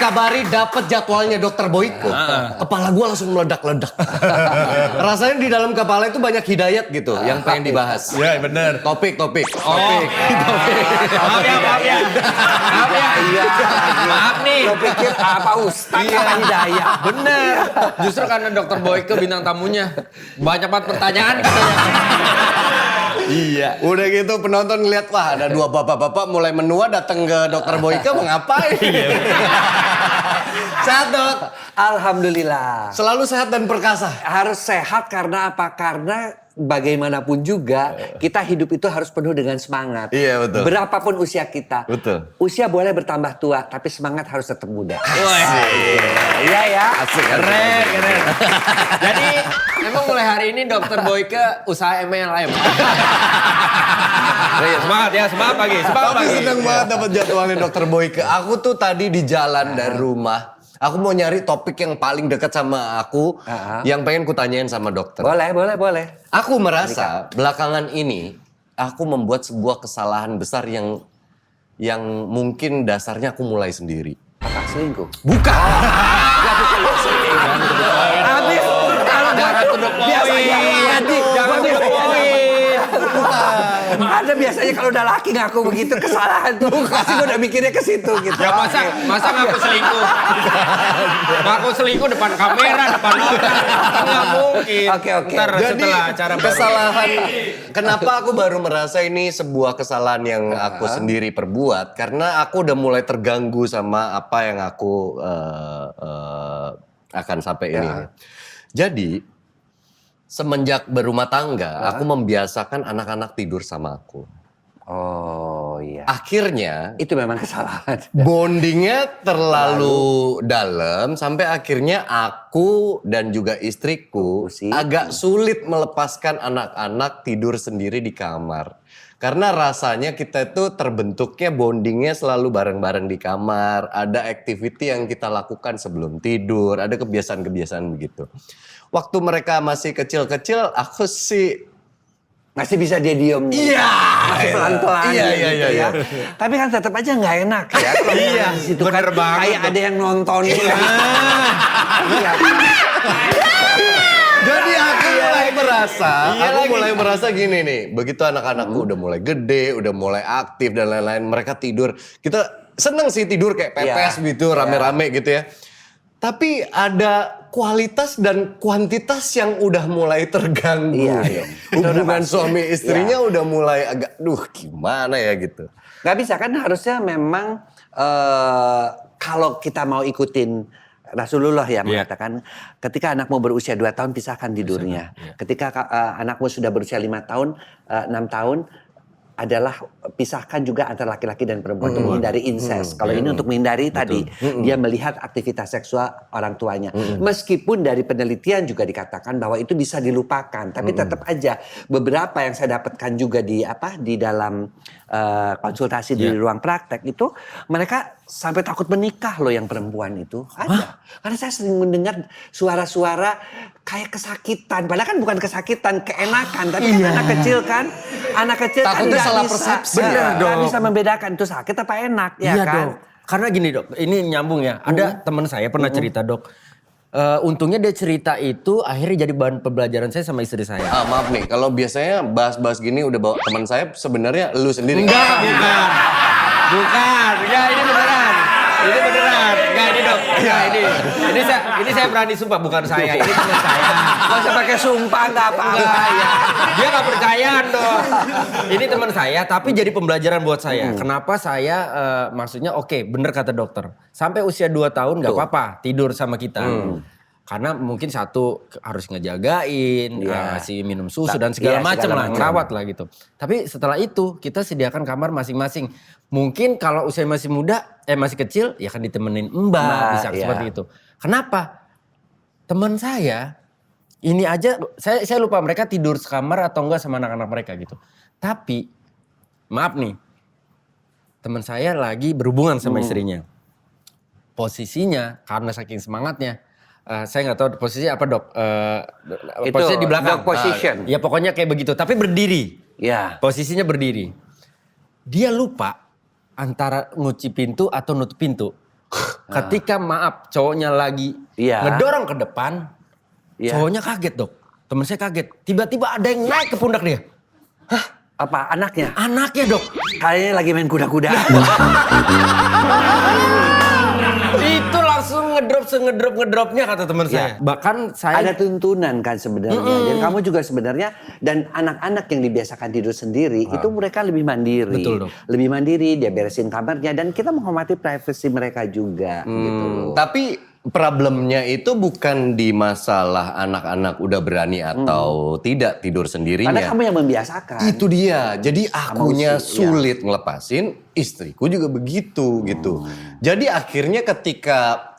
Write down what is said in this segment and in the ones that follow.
dikabari dapat jadwalnya Dokter Boyke, kepala gue langsung meledak-ledak. Rasanya di dalam kepala itu banyak hidayat gitu yang pengen dibahas. Iya bener. Topik. Maaf ya. Iya. Maaf nih. Lo pikir apa Ustaz apa Hidayah? Bener. Justru karena Dokter Boyke bintang tamunya. Banyak banget pertanyaan katanya. Iya. Udah gitu penonton ngeliat, wah ada dua bapak-bapak mulai menua datang ke Dokter Boyke mau ngapain? Sehat Dok? Alhamdulillah. Selalu sehat dan perkasa. Harus sehat karena apa? Karena bagaimanapun juga kita hidup itu harus penuh dengan semangat. Iya, betul. Berapapun usia kita. Betul. Usia boleh bertambah tua tapi semangat harus tetap muda. Iya ya. Asik. Keren. Jadi emang mulai hari ini Dokter Boyke usaha MLM. Semangat pagi. Tapi seneng banget dapat jadwalnya Dokter Boyke. Aku tuh tadi di jalan dari rumah. Aku mau nyari topik yang paling dekat sama aku. Yang pengen kutanyain sama dokter. Boleh. Aku merasa belakangan ini aku membuat sebuah kesalahan besar yang mungkin dasarnya aku mulai sendiri. Apa selingkuh? Bukan. Habis kalau Jangan to the point. biasanya Jangan to the point. ada biasanya kalau udah laki ngaku begitu kesalahan tuh pasti gue udah mikirnya ke situ gitu. Ya masa ngaku selingkuh? Ngaku selingkuh depan kamera, depan orang. Nggak mungkin. Oke. Ntar Jadi setelah acara kesalahan, kenapa aku baru merasa ini sebuah kesalahan yang aku sendiri perbuat? Karena aku udah mulai terganggu sama apa yang aku akan sampai ini. Jadi semenjak berumah tangga, aku membiasakan anak-anak tidur sama aku. Oh iya. Akhirnya Itu memang kesalahan. bondingnya terlalu dalam sampai akhirnya aku dan juga istriku agak sulit melepaskan anak-anak tidur sendiri di kamar. Karena rasanya kita itu terbentuknya bondingnya selalu bareng-bareng di kamar. Ada activity yang kita lakukan sebelum tidur, ada kebiasaan-kebiasaan begitu. Waktu mereka masih kecil-kecil, aku sih Masih bisa dia diem. Iya. Masih pelan-pelan Iya, gitu iya. ya. Tapi kan tetap aja nggak enak ya. Iya, Di situ kan bener banget. kayak ada yang nonton. Iya. Jadi aku mulai merasa gini nih. Begitu anak-anakku udah mulai gede, udah mulai aktif dan lain-lain. Mereka tidur. Kita seneng sih tidur kayak pepes gitu, rame-rame gitu ya. Tapi ada kualitas dan kuantitas yang udah mulai terganggu. Iya. Hubungan suami istrinya udah mulai agak, gimana ya gitu. Gak bisa kan harusnya memang kalau kita mau ikutin Rasulullah ya mengatakan ketika anakmu berusia 2 tahun pisahkan tidurnya. Ketika anakmu sudah berusia 5 tahun, 6 tahun adalah pisahkan juga antara laki-laki dan perempuan untuk menghindari incest. Kalau ini untuk menghindari tadi dia melihat aktivitas seksual orang tuanya. Meskipun dari penelitian juga dikatakan bahwa itu bisa dilupakan, tapi tetap aja beberapa yang saya dapatkan juga di dalam konsultasi di ruang praktek itu mereka sampai takut menikah loh yang perempuan itu. Ada. Karena saya sering mendengar suara-suara kayak kesakitan. Padahal kan bukan kesakitan, keenakan. Tapi kan anak kecil Takutnya kan salah bisa. persepsi. Bener Nggak dong. bisa membedakan itu sakit apa enak ya Iya kan. dok. Karena gini dok, ini nyambung ya. Ada teman saya pernah cerita dok. Untungnya dia cerita itu akhirnya jadi bahan pembelajaran saya sama istri saya. Maaf nih, kalau biasanya bahas-bahas gini udah bawa teman saya sebenarnya lu sendiri. Bukan. Enggak, ini beneran. Enggak, ini dok. Enggak, ini saya berani sumpah bukan saya. Ini teman saya. Gak usah pakai sumpah gak apa-apa. Dia gak percaya dong. Ini teman saya tapi jadi pembelajaran buat saya. Kenapa saya maksudnya oke, bener kata dokter. Sampai usia 2 tahun gak apa-apa tidur sama kita. Karena mungkin satu harus ngejagain, ngasih minum susu dan segala macam lah, ngerawat lah gitu. Tapi setelah itu kita sediakan kamar masing-masing. Mungkin kalau usia masih muda, masih kecil, ya kan ditemenin mbak bisa seperti itu. Kenapa? Teman saya, ini aja, saya lupa mereka tidur sekamar atau enggak sama anak-anak mereka gitu. Tapi, maaf nih, teman saya lagi berhubungan sama istrinya. Posisinya, karena saking semangatnya, saya nggak tahu posisinya apa dok. Posisinya di belakang. Dog position. Ya pokoknya kayak begitu. Tapi berdiri. Ya. Posisinya berdiri. Dia lupa antara ngunci pintu atau nutup pintu. Ketika maaf cowoknya lagi Iya. ngedorong ke depan, Iya. cowoknya kaget dok. Temen saya kaget. Tiba-tiba ada yang naik ke pundak dia. Apa anaknya? Anaknya dok. Kayaknya lagi main kuda-kuda. Itu langsung ngedropnya kata teman saya. Bahkan saya Ada tuntunan kan sebenarnya. Dan kamu juga sebenarnya dan anak-anak yang dibiasakan tidur sendiri itu mereka lebih mandiri. Betul, Dok. Lebih mandiri, dia beresin kamarnya dan kita menghormati privasi mereka juga gitu loh. Tapi problemnya itu bukan di masalah anak-anak udah berani atau tidak tidur sendirinya. Karena kamu yang membiasakan. Itu dia. Jadi akunya usi, sulit ngelepasin, istriku juga begitu gitu. Jadi akhirnya ketika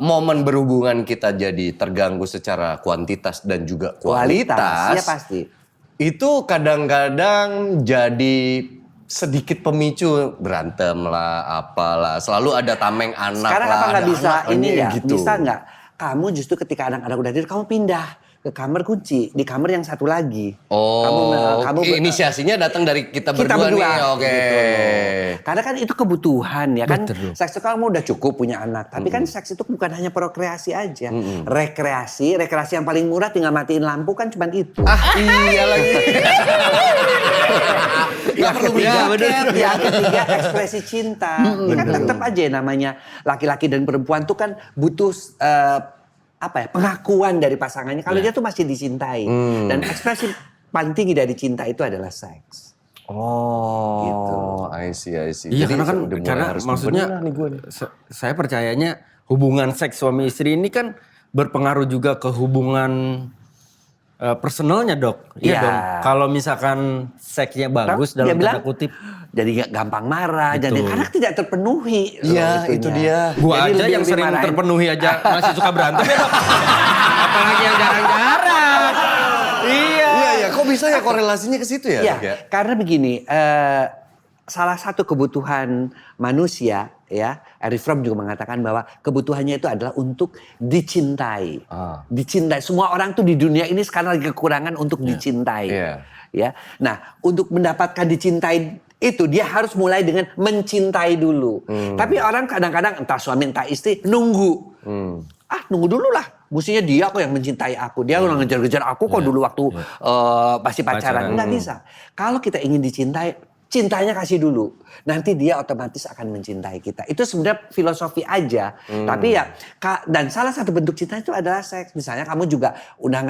momen berhubungan kita jadi terganggu secara kuantitas dan juga kualitas, ya pasti. itu kadang-kadang jadi sedikit pemicu, berantem lah, apalah, selalu ada tameng anak Sekarang lah, apa nggak ada bisa anak ini ya? gitu. Bisa nggak? Kamu justru ketika anak-anak udah tidur, kamu pindah ke kamar kunci di kamar yang satu lagi. Oh, kamu inisiasinya datang dari kita kita berdua, berdua. nih, oke. Gitu. Karena kan itu kebutuhan ya kan. Betul. Seks itu kamu udah cukup punya anak, tapi kan seks itu bukan hanya prokreasi aja. Rekreasi yang paling murah tinggal matiin lampu kan cuman itu. Iya lagi. Yang ketiga ekspresi cinta. Ya kan tetap aja namanya laki-laki dan perempuan tuh kan butuh pengakuan dari pasangannya kalau dia tuh masih dicintai. Dan ekspresi paling tinggi dari cinta itu adalah seks. Oh, Gitu. I see. Iya Jadi karena kan udah mulai karena harus maksudnya bebenah nih gua nih. saya percayanya hubungan seks suami istri ini kan berpengaruh juga ke hubungan personalnya dok. Iya Iya. dong. Kalau misalkan seksnya bagus Dia dalam bilang, tanda kutip. jadi gak gampang marah, jadi Betul. karena tidak terpenuhi. Iya, itunya. itu dia. Gua Jadi aja yang lebih sering marahin. terpenuhi aja masih suka berantem ya dok. Apalagi yang jarang-jarang. Iya. Iya, kok bisa ya korelasinya ke situ ya? Iya, Dok, ya? karena begini, salah satu kebutuhan manusia ya, Erich Fromm juga mengatakan bahwa kebutuhannya itu adalah untuk dicintai. Dicintai. Semua orang tuh di dunia ini sekarang lagi kekurangan untuk dicintai. Iya. Ya. Nah, untuk mendapatkan dicintai itu dia harus mulai dengan mencintai dulu. Tapi orang kadang-kadang entah suami entah istri nunggu. Nunggu dulu lah. Mestinya dia kok yang mencintai aku. Dia udah ngejar-ngejar aku kok dulu waktu masih pacaran. Nggak bisa. Kalau kita ingin dicintai, cintanya kasih dulu. Nanti dia otomatis akan mencintai kita. Itu sebenarnya filosofi aja. Tapi ya, dan salah satu bentuk cinta itu adalah seks. Misalnya kamu juga udah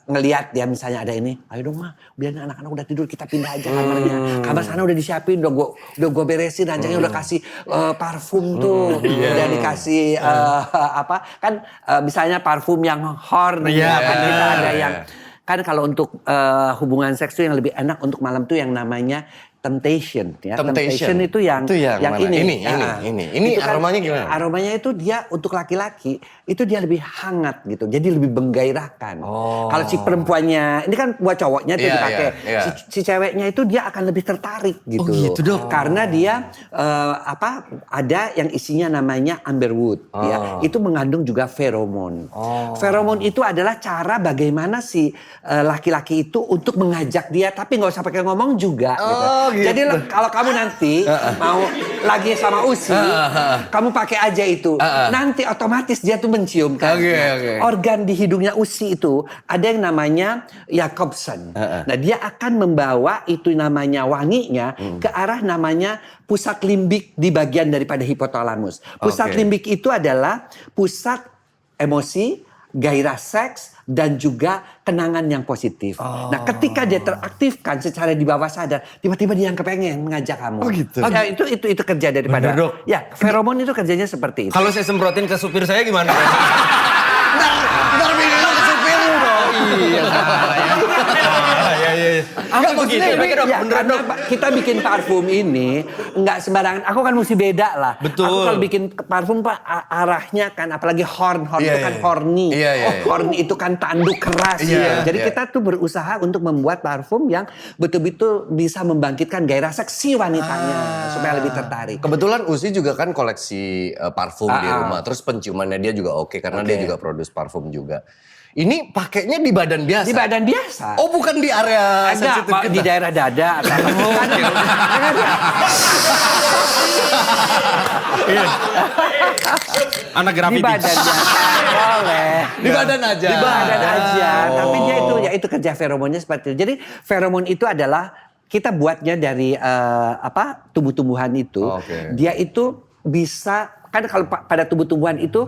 ngelihat ya misalnya ada ini. Ayo dong mah, biar anak-anak udah tidur kita pindah aja kamarnya. Kamar sana udah disiapin, udah gua beresin. Ranjangnya udah kasih parfum tuh. Udah dikasih misalnya parfum yang horn. Kan kita ada yang... Kan kalau untuk hubungan seks itu yang lebih enak untuk malam tuh yang namanya temptation ya. Temptation itu yang mana? ini. Ini Itu kan aromanya gimana? Aromanya itu dia untuk laki-laki itu dia lebih hangat gitu. Jadi lebih menggairahkan. Kalau si perempuannya ini kan buat cowoknya tuh dipakai. Si ceweknya itu dia akan lebih tertarik gitu. Oh gitu dok. Karena dia ada yang isinya namanya amberwood ya. Itu mengandung juga feromon. Feromon itu adalah cara bagaimana si laki-laki itu untuk mengajak dia tapi nggak usah pakai ngomong juga gitu. Jadi kalau kamu nanti mau lagi sama Usi, kamu pakai aja itu. Nanti otomatis dia tuh mencium kan. Organ di hidungnya Usi itu ada yang namanya Jacobson. Nah, dia akan membawa itu namanya wanginya ke arah namanya pusat limbik di bagian daripada hipotalamus. Pusat limbik itu adalah pusat emosi, gairah seks dan juga kenangan yang positif. Nah, ketika dia teraktifkan secara di bawah sadar, tiba-tiba dia yang kepengen mengajak kamu. Gitu. Ya, itu kerja daripada. Bener, Dok. Ya, feromon itu kerjanya seperti itu. Kalau saya semprotin ke supir saya gimana? Ntar bininya ke supir lu dong. Iya salah ya. Iya. Nggak, begitu? maksudnya Pakai, Dok. ya, Beneran, karena Dok. kita bikin parfum ini nggak sembarangan. Aku kan mesti beda lah. Betul. Aku kalau bikin parfum Pak arahnya kan apalagi horn Iya, itu kan iya. horny. Iya. Horn itu kan tanduk keras. Iya, Jadi iya. kita tuh berusaha untuk membuat parfum yang betul-betul bisa membangkitkan gairah seksi wanitanya supaya lebih tertarik. Kebetulan Usi juga kan koleksi parfum di rumah. Terus penciumannya dia juga oke karena dia juga produce parfum juga. Ini pakainya di badan biasa? Di badan biasa. Oh, bukan di area sensitif Ada kita? di daerah dada atau apa. Anak Di graffiti. badan boleh. Di badan aja. Di badan aja. Oh. Tapi dia itu ya itu kerja feromonnya seperti itu. Jadi feromon itu adalah kita buatnya dari tumbuh-tumbuhan itu. Oke. Dia itu bisa kan kalau pada tumbuh-tumbuhan itu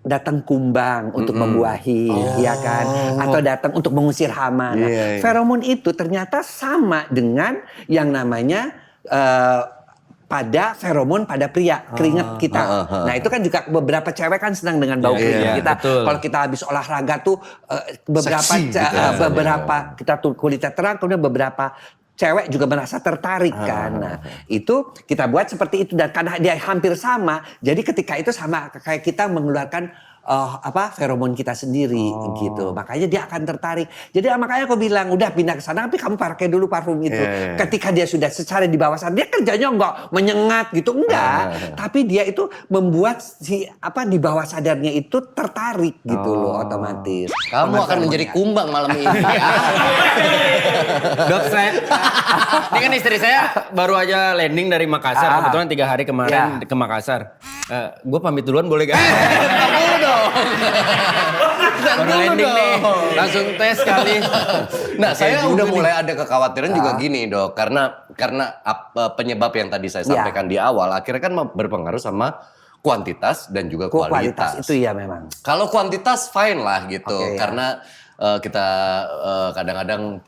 datang kumbang untuk membuahi, ya kan? Atau datang untuk mengusir hama. Nah, Iya, iya. feromon itu ternyata sama dengan yang namanya pada feromon pada pria, keringat kita. Nah itu kan juga beberapa cewek kan senang dengan bau keringat iya, kita. betul. Kalau kita habis olahraga tuh beberapa Seksi gitu ya. beberapa kita tuh kulitnya terang, kemudian beberapa cewek juga merasa tertarik kan. Nah, itu kita buat seperti itu dan karena dia hampir sama, jadi ketika itu sama kayak kita mengeluarkan feromon kita sendiri gitu. Makanya dia akan tertarik. Jadi makanya aku bilang udah pindah ke sana tapi kamu pakai dulu parfum itu. Iya. Ketika dia sudah secara di bawah sana, dia kerjanya enggak menyengat gitu, enggak. Tapi dia itu membuat di bawah sadarnya itu tertarik gitu loh otomatis. Kamu akan menjadi kumbang malam ini. Dok, ini kan istri saya baru aja landing dari Makassar. Kebetulan 3 hari kemarin ke Makassar. Gue pamit duluan boleh gak? Dulu dong. Baru landing nih, langsung tes kali. Nah, saya udah mulai ada kekhawatiran juga gini, Dok. Karena penyebab yang tadi saya sampaikan di awal akhirnya kan berpengaruh sama kuantitas dan juga kualitas. Itu ya memang. Kalau kuantitas fine lah gitu. Oke, ya. Karena kita kadang-kadang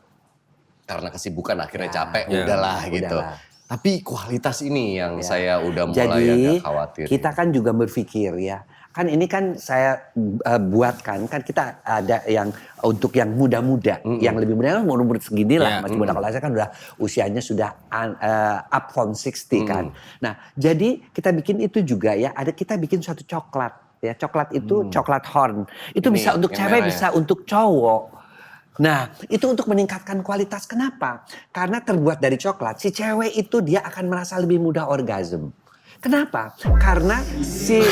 karena kesibukan akhirnya capek, udahlah gitu. udahlah. Tapi kualitas ini yang saya udah mulai Jadi agak khawatir. kita kan juga berpikir ya, kan ini kan saya buatkan, kan kita ada yang untuk yang muda-muda, yang lebih muda kan umur segini lah, masih muda. Kalau saya kan udah usianya sudah up from 60 kan. Nah jadi kita bikin itu juga ya, kita bikin suatu coklat ya, coklat itu coklat horn, itu Ini, bisa untuk yang cewek, merah ya? bisa untuk cowok. Nah, itu untuk meningkatkan kualitas. Kenapa? Karena terbuat dari coklat, si cewek itu dia akan merasa lebih mudah orgasm. Kenapa? Karena si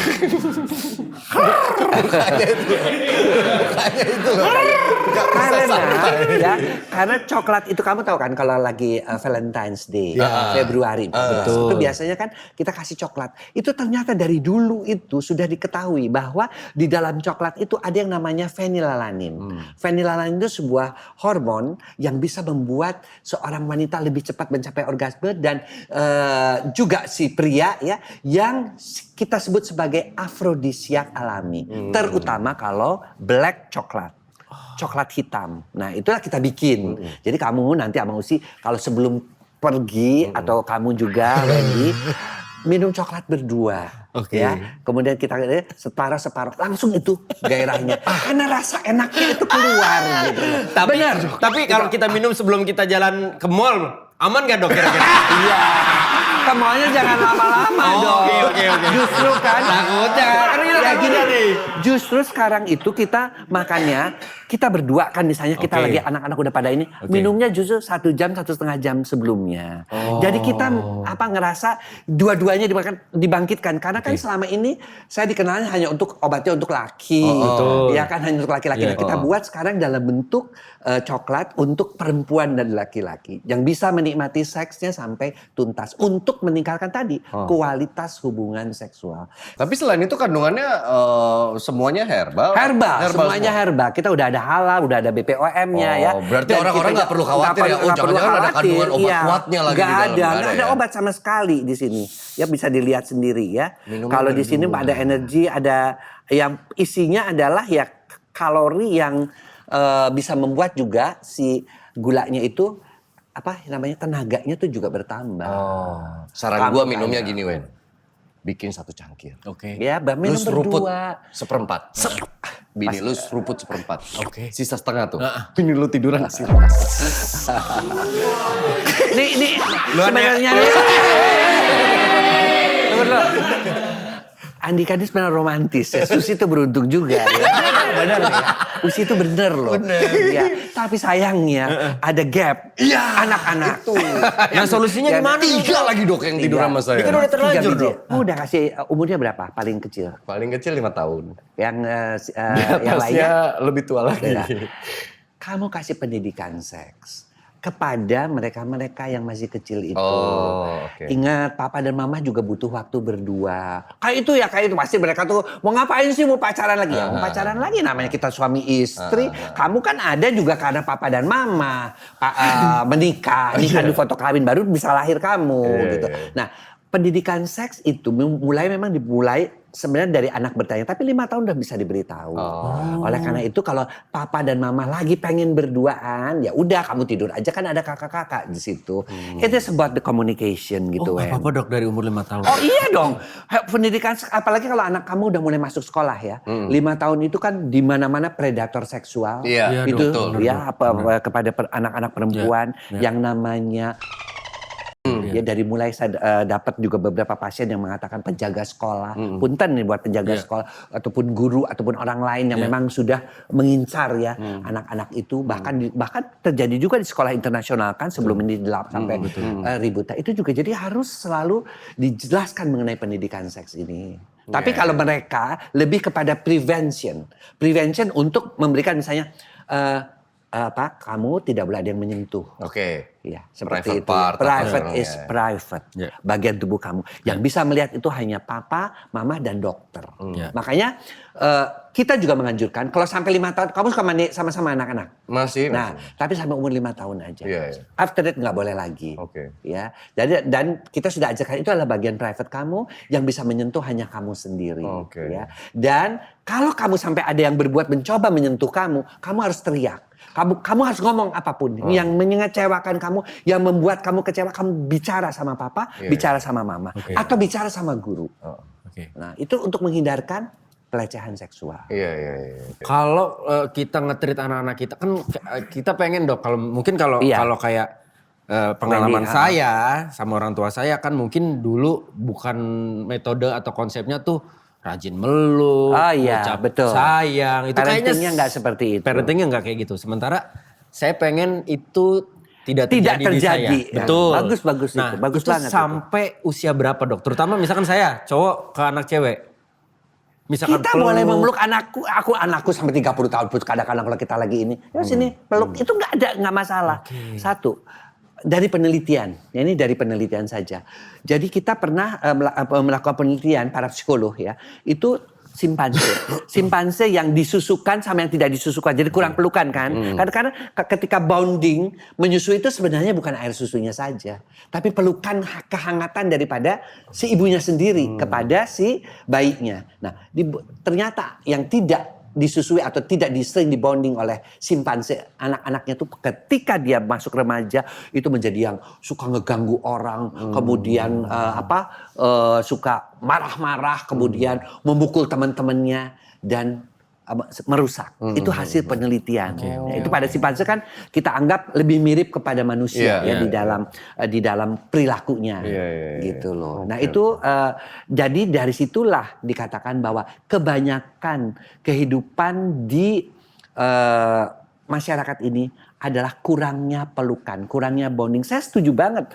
karena coklat itu kamu tahu kan kalau lagi Valentine's Day Februari itu biasanya kan kita kasih coklat. Itu ternyata dari dulu itu sudah diketahui bahwa di dalam coklat itu ada yang namanya fenilalanin. Fenilalanin itu sebuah hormon yang bisa membuat seorang wanita lebih cepat mencapai orgasme dan juga si pria ya yang kita sebut sebagai afrodisiak alami. Terutama kalau black coklat. Coklat hitam. Nah itulah kita bikin. Jadi kamu nanti sama Usi kalau sebelum pergi atau kamu juga Wendy minum coklat berdua. Ya. Kemudian kita separuh-separuh langsung itu gairahnya. Karena rasa enaknya itu keluar gitu. Tapi kalau kita minum sebelum kita jalan ke mall, aman gak dok kira-kira? Iya. Kemuanya jangan lama-lama dong. Oke. Justru kan. Takutnya. Kan kita Ya takutnya gini, nih. justru sekarang itu kita makannya, kita berdua kan misalnya kita lagi anak-anak udah pada ini, minumnya justru 1 jam, 1,5 jam sebelumnya. Jadi kita ngerasa dua-duanya dibangkitkan. Karena kan selama ini saya dikenalnya hanya untuk obatnya untuk laki. Ya kan hanya untuk laki-laki. Nah, kita buat sekarang dalam bentuk coklat untuk perempuan dan laki-laki. Yang bisa menikmati seksnya sampai tuntas. Untuk meningkatkan tadi kualitas hubungan seksual. Tapi selain itu kandungannya semuanya herbal. Semuanya semua. herbal. Kita udah ada halal, udah ada BPOM-nya ya. Berarti Dan orang-orang kita nggak perlu khawatir ya. nggak perlu Jangan-jangan ada kandungan obat Iya. kuatnya lagi Nggak di dalam. nggak ada ya? obat sama sekali di sini. Ya bisa dilihat sendiri ya. Minumnya Kalau di sini ada energi, ada yang isinya adalah ya kalori yang bisa membuat juga si gulanya itu tenaganya tuh juga bertambah. Saran gua minumnya gini, Wen. Bikin 1 cangkir. Ya, minum Lu seruput berdua. 1/4. Bini lu seruput 1/4. Sisa setengah tuh. Nah. Bini lu tiduran hasil. Nih sebenarnya nih. Tunggu dulu. Andika ini sebenarnya romantis ya. Susi itu beruntung juga ya. Benar ya. Usi itu bener loh. Ya. Tapi sayangnya ada gap. Anak-anak. Nah solusinya gimana? 3 lagi dok yang tidur sama saya. Ini kan udah terlanjur 3 biji. dok. Udah kasih umurnya berapa? Paling kecil. Paling kecil 5 tahun. Yang Di yang lainnya. atasnya lebih tua lagi. Beda. Kamu kasih pendidikan seks. kepada mereka-mereka yang masih kecil itu. Oh, oke. Ingat, papa dan mama juga butuh waktu berdua. Kayak itu pasti mereka tuh mau ngapain sih, mau pacaran lagi ya? Mau pacaran lagi, namanya kita suami istri. Kamu kan ada juga karena papa dan mama menikah di foto kawin baru bisa lahir kamu gitu. Nah, pendidikan seks itu memang dimulai sebenarnya dari anak bertanya, tapi 5 tahun udah bisa diberitahu. Oleh karena itu kalau papa dan mama lagi pengen berduaan, ya udah kamu tidur aja, kan ada kakak-kakak di situ. It is about the communication gitu. Oh, apa Dok dari umur 5 tahun? Oh iya dong, pendidikan apalagi kalau anak kamu udah mulai masuk sekolah ya. 5 tahun itu kan di mana-mana predator seksual. Iya, Itu betul. ya kepada anak-anak perempuan yang namanya ya dari mulai saya dapat juga beberapa pasien yang mengatakan penjaga sekolah, punten nih buat penjaga sekolah ataupun guru ataupun orang lain yang memang sudah mengincar ya anak-anak itu, bahkan terjadi juga di sekolah internasional kan sebelum ini sampai ributan itu juga, jadi harus selalu dijelaskan mengenai pendidikan seks ini. Tapi kalau mereka lebih kepada prevention untuk memberikan misalnya kamu tidak boleh ada yang menyentuh. Oke. Ya, seperti Private itu. part, Private atau- is private. Bagian tubuh kamu. Yang bisa melihat itu hanya papa, mama, dan dokter. Makanya kita juga menganjurkan kalau sampai 5 tahun, kamu suka mandi sama-sama anak-anak. Masih. Tapi sampai umur 5 tahun aja. Iya, iya. After that nggak boleh lagi. Oke. Ya. Dan kita sudah ajarkan itu adalah bagian private kamu yang bisa menyentuh hanya kamu sendiri. Oke. Ya. Dan kalau kamu sampai ada yang mencoba menyentuh kamu harus teriak. Kamu harus ngomong apapun yang mengecewakan kamu, yang membuat kamu kecewa, kamu bicara sama papa, bicara sama mama, atau bicara sama guru. Nah, itu untuk menghindarkan pelecehan seksual. Iya. Kalau kita nge-treat anak-anak kita kan kita pengen Dok, kalau kayak pengalaman Wendy, saya sama orang tua saya kan mungkin dulu bukan metode atau konsepnya tuh rajin meluk, Oh iya, ucap betul. sayang. Itu Parentingnya kayaknya nggak seperti itu. Parentingnya nggak kayak gitu. Sementara saya pengen itu tidak terjadi di saya. terjadi. Betul. Bagus Nah, itu. Bagus itu banget. sampai usia berapa Dok? Terutama misalkan saya cowok ke anak cewek. Misalkan Kita boleh memeluk anakku sampai 30 tahun pun kadang-kadang kalau kita lagi ini. Ya sini peluk, itu nggak masalah. Satu, dari penelitian, ya ini dari penelitian saja. Jadi kita pernah melakukan penelitian para psikolog ya, itu simpanse yang disusukan sama yang tidak disusukan, jadi kurang pelukan kan. Karena ketika bonding menyusui itu sebenarnya bukan air susunya saja, tapi pelukan kehangatan daripada si ibunya sendiri kepada si bayinya. Nah, ternyata yang tidak disusui atau tidak sering dibonding oleh simpanse anak-anaknya tuh ketika dia masuk remaja itu menjadi yang suka ngeganggu orang, kemudian suka marah-marah, kemudian memukul teman-temannya dan merusak. Itu hasil penelitian. Itu pada simpanse kan kita anggap lebih mirip kepada manusia di dalam perilakunya, gitu loh. Nah itu jadi dari situlah dikatakan bahwa kebanyakan kehidupan di masyarakat ini adalah kurangnya pelukan, kurangnya bonding. Saya setuju banget.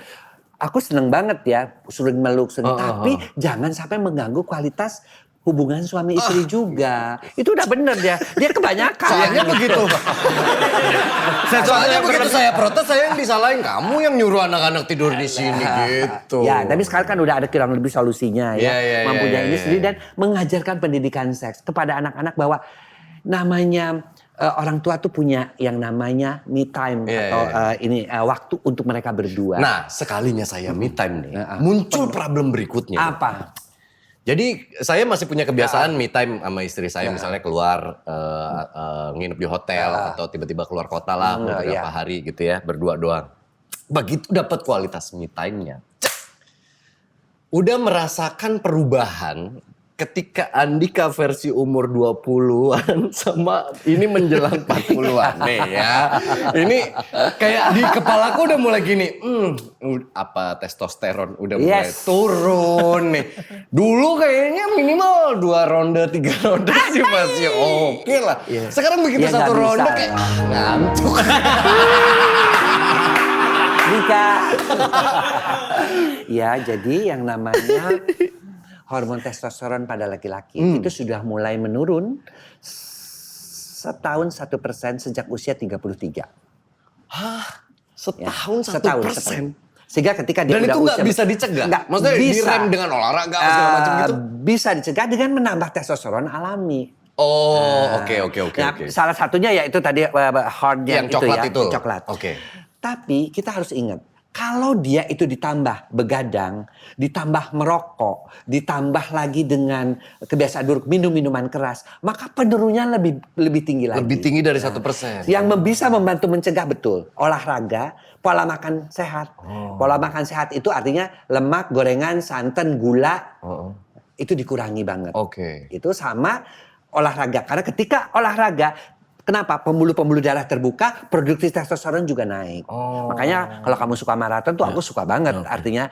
Aku seneng banget ya sering meluk, tapi jangan sampai mengganggu kualitas hubungan suami istri juga. Itu udah bener dia. Dia kebanyakan. Soalnya begitu. Soalnya begitu saya protes, saya yang disalahin. Kamu yang nyuruh anak-anak tidur di sini gitu. Ya, tapi sekarang kan udah ada kurang lebih solusinya ya. Mempunyai ini sendiri dan mengajarkan pendidikan seks kepada anak-anak bahwa namanya orang tua tuh punya yang namanya me time waktu untuk mereka berdua. Nah, sekalinya saya me time nih, muncul problem berikutnya. Apa? Jadi saya masih punya kebiasaan me time sama istri saya, misalnya keluar nginep di hotel atau tiba-tiba keluar kota lah beberapa hari gitu ya, berdua doang. Begitu dapat kualitas me time-nya, udah merasakan perubahan ketika Andika versi umur 20-an sama ini menjelang 40-an nih ya. Ini kayak di kepalaku udah mulai gini, testosteron udah mulai turun nih. Dulu kayaknya minimal 2 ronde, 3 ronde sih masih oke lah. Sekarang begitu Ya, 1 ronde bisa, kayak ngantuk. Dika. Ya, jadi yang namanya hormon testosteron pada laki-laki itu sudah mulai menurun setahun 1% sejak usia 33. Hah? Setahun 1%. Sehingga ketika dia Dan udah itu nggak usia, bisa dicegah? Nggak Maksudnya bisa. direm dengan olahraga segala macam gitu? Bisa dicegah dengan menambah testosteron alami. Oh, oke. Nah, salah satunya ya itu tadi hornnya Yang coklat itu. coklat. Oke. Tapi kita harus ingat, kalau dia itu ditambah begadang, ditambah merokok, ditambah lagi dengan kebiasaan buruk minum minuman keras, maka penurunannya lebih tinggi lagi. Lebih tinggi dari 1%. Yang bisa membantu mencegah betul olahraga, pola makan sehat. Pola makan sehat itu artinya lemak, gorengan, santan, gula itu dikurangi banget. Oke. Itu sama olahraga. Karena ketika olahraga, kenapa? Pembuluh-pembuluh darah terbuka, produksi testosteron juga naik. Makanya kalau kamu suka maraton tuh aku suka banget. Artinya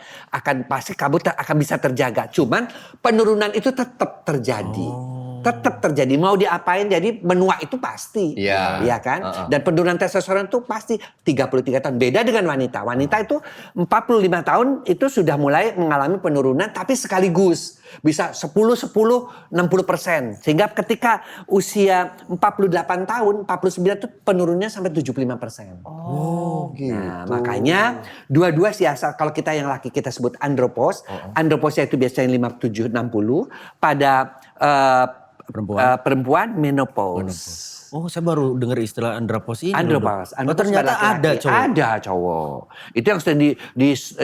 pasti kamu akan bisa terjaga. Cuman penurunan itu tetap terjadi. Tetap terjadi. Mau diapain jadi menua itu pasti. Iya kan? Dan penurunan testosteron itu pasti 33 tahun. Beda dengan wanita. Wanita itu 45 tahun itu sudah mulai mengalami penurunan tapi sekaligus. Bisa 10, 60%. Sehingga ketika usia 48 tahun, 49 itu penurunnya sampai 75%. Gitu. Nah, makanya dua-dua siasat, kalau kita yang laki kita sebut andropos. Androposnya itu biasanya 57, 60. Pada perempuan menopause. Oh, saya baru dengar istilah andropos ini. Andropause. Oh, ternyata ada cowok. Ada cowok. Itu yang sering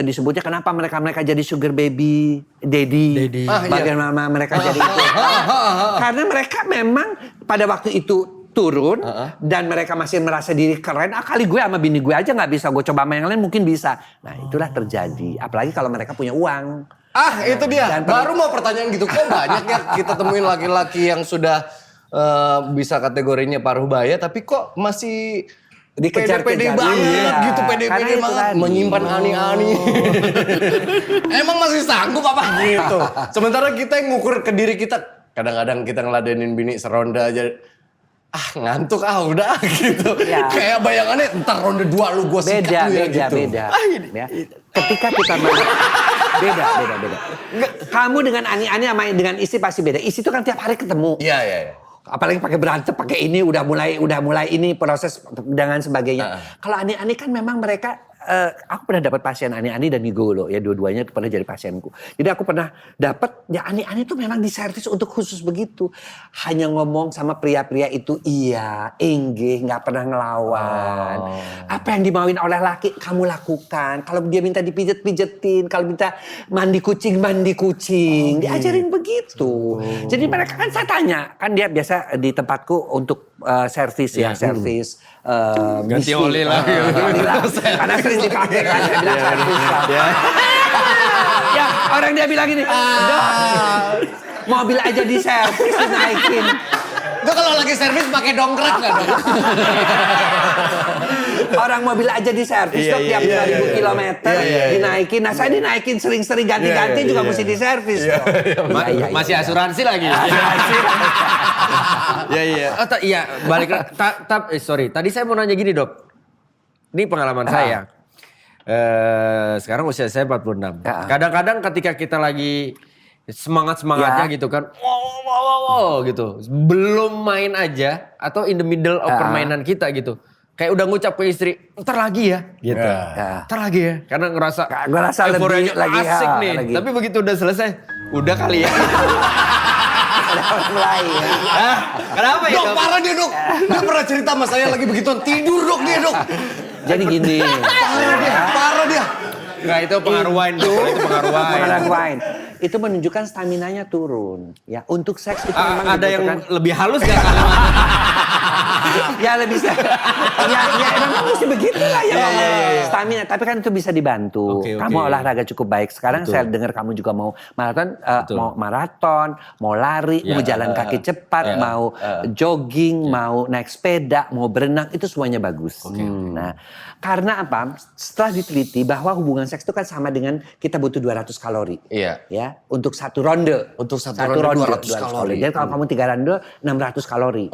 disebutnya kenapa mereka jadi sugar baby, daddy. Bagaimana mereka jadi itu. Karena mereka memang pada waktu itu turun dan mereka masih merasa diri keren. Kali gue sama bini gue aja nggak bisa, gue coba sama yang lain mungkin bisa. Nah itulah terjadi. Apalagi kalau mereka punya uang. Itu dia. Baru mau pertanyaan gitu. Kok banyak ya kita temuin laki-laki yang sudah bisa kategorinya paruh baya, tapi kok masih pede-pede banget gitu, pede-pede banget, menyimpan ani-ani. Emang masih sanggup apa gitu? Sementara kita yang ngukur ke diri kita, kadang-kadang kita ngeladenin bini seronda aja, ngantuk udah gitu. Kayak bayangannya ntar ronde 2 lu gue sikat lu ya gitu. Beda. Ya. Ketika kita beda. Kamu dengan ani-ani sama dengan istri pasti beda. Istri itu kan tiap hari ketemu. Iya. Apalagi pakai berantem, pakai ini udah mulai ini proses dengan sebagainya. Kalau ani-ani kan memang mereka aku pernah dapat pasien ani-ani dan gigolo ya, dua-duanya itu pernah jadi pasienku. Jadi aku pernah dapat ya ani-ani itu memang diservis untuk khusus begitu. Hanya ngomong sama pria-pria itu iya, enggih, nggak pernah ngelawan. Apa yang dimauin oleh laki kamu lakukan. Kalau dia minta dipijet-pijetin, kalau minta mandi kucing. Diajarin begitu. Jadi mereka kan saya tanya, kan dia biasa di tempatku untuk servis servis ganti oli lah. Karena sering dipakai kan, saya bilang servis lah. Ya orang dia bilang gini, mobil aja di servis dinaikin. Itu kalau lagi servis pakai dongkrak nggak dong? Orang mobil aja di servis dok tiap 2.000 kilometer dinaikin. Nah saya dinaikin sering-sering ganti-ganti juga mesti di servis. Masih asuransi lagi. Iya, balik. Sorry, tadi saya mau nanya gini dok. Ini pengalaman saya. Sekarang usia saya 46. Kadang-kadang ketika kita lagi semangat-semangatnya gitu kan. Wow gitu. Belum main aja atau in the middle of permainan kita gitu. Kayak udah ngucap ke istri, ntar lagi ya gitu. Ntar lagi ya. Karena ngerasa euforianya asik nih. Lagi. Tapi begitu udah selesai, udah kali ya. Mulai ya. Kenapa ya? Dok, parah dia dok. Dia pernah cerita sama saya lagi begituan, tidur dok dia dok. Jadi gini. Parah dia. Enggak, itu pengaruh wine. Itu pengaruh wine. Itu menunjukkan staminanya turun. Ya, untuk seks itu memang ada yang lebih halus gak ya lebih ya memang mesti begitu lah ya. Stamina, tapi kan itu bisa dibantu. Kamu olahraga cukup baik. Sekarang saya dengar kamu juga mau maraton, mau lari, mau jalan kaki cepat, mau jogging, mau naik sepeda, mau berenang, itu semuanya bagus. Nah, karena apa? Setelah diteliti bahwa hubungan seks itu kan sama dengan kita butuh 200 kalori. Iya. Ya, untuk satu ronde. Untuk satu ronde 200 kalori. Jadi kalau kamu 3 ronde 600 kalori.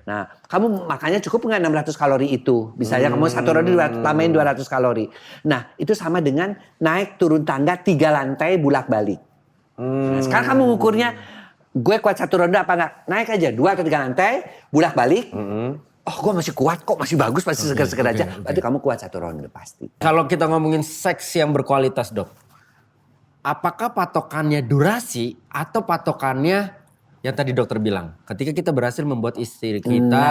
Nah, kamu makannya cukup nggak 600 kalori itu? Misalnya kamu satu ronde tambahin 200 kalori. Nah, itu sama dengan naik turun tangga 3 lantai bolak-balik. Nah, sekarang kamu ngukurnya gue kuat satu ronde apa enggak? Naik aja 2 atau 3 lantai bolak-balik. oh gue masih kuat kok, masih bagus, masih seger-seger aja. Berarti kamu kuat 1 ronde pasti. Kalau kita ngomongin seks yang berkualitas, Dok. Apakah patokannya durasi atau patokannya yang tadi dokter bilang, ketika kita berhasil membuat istri kita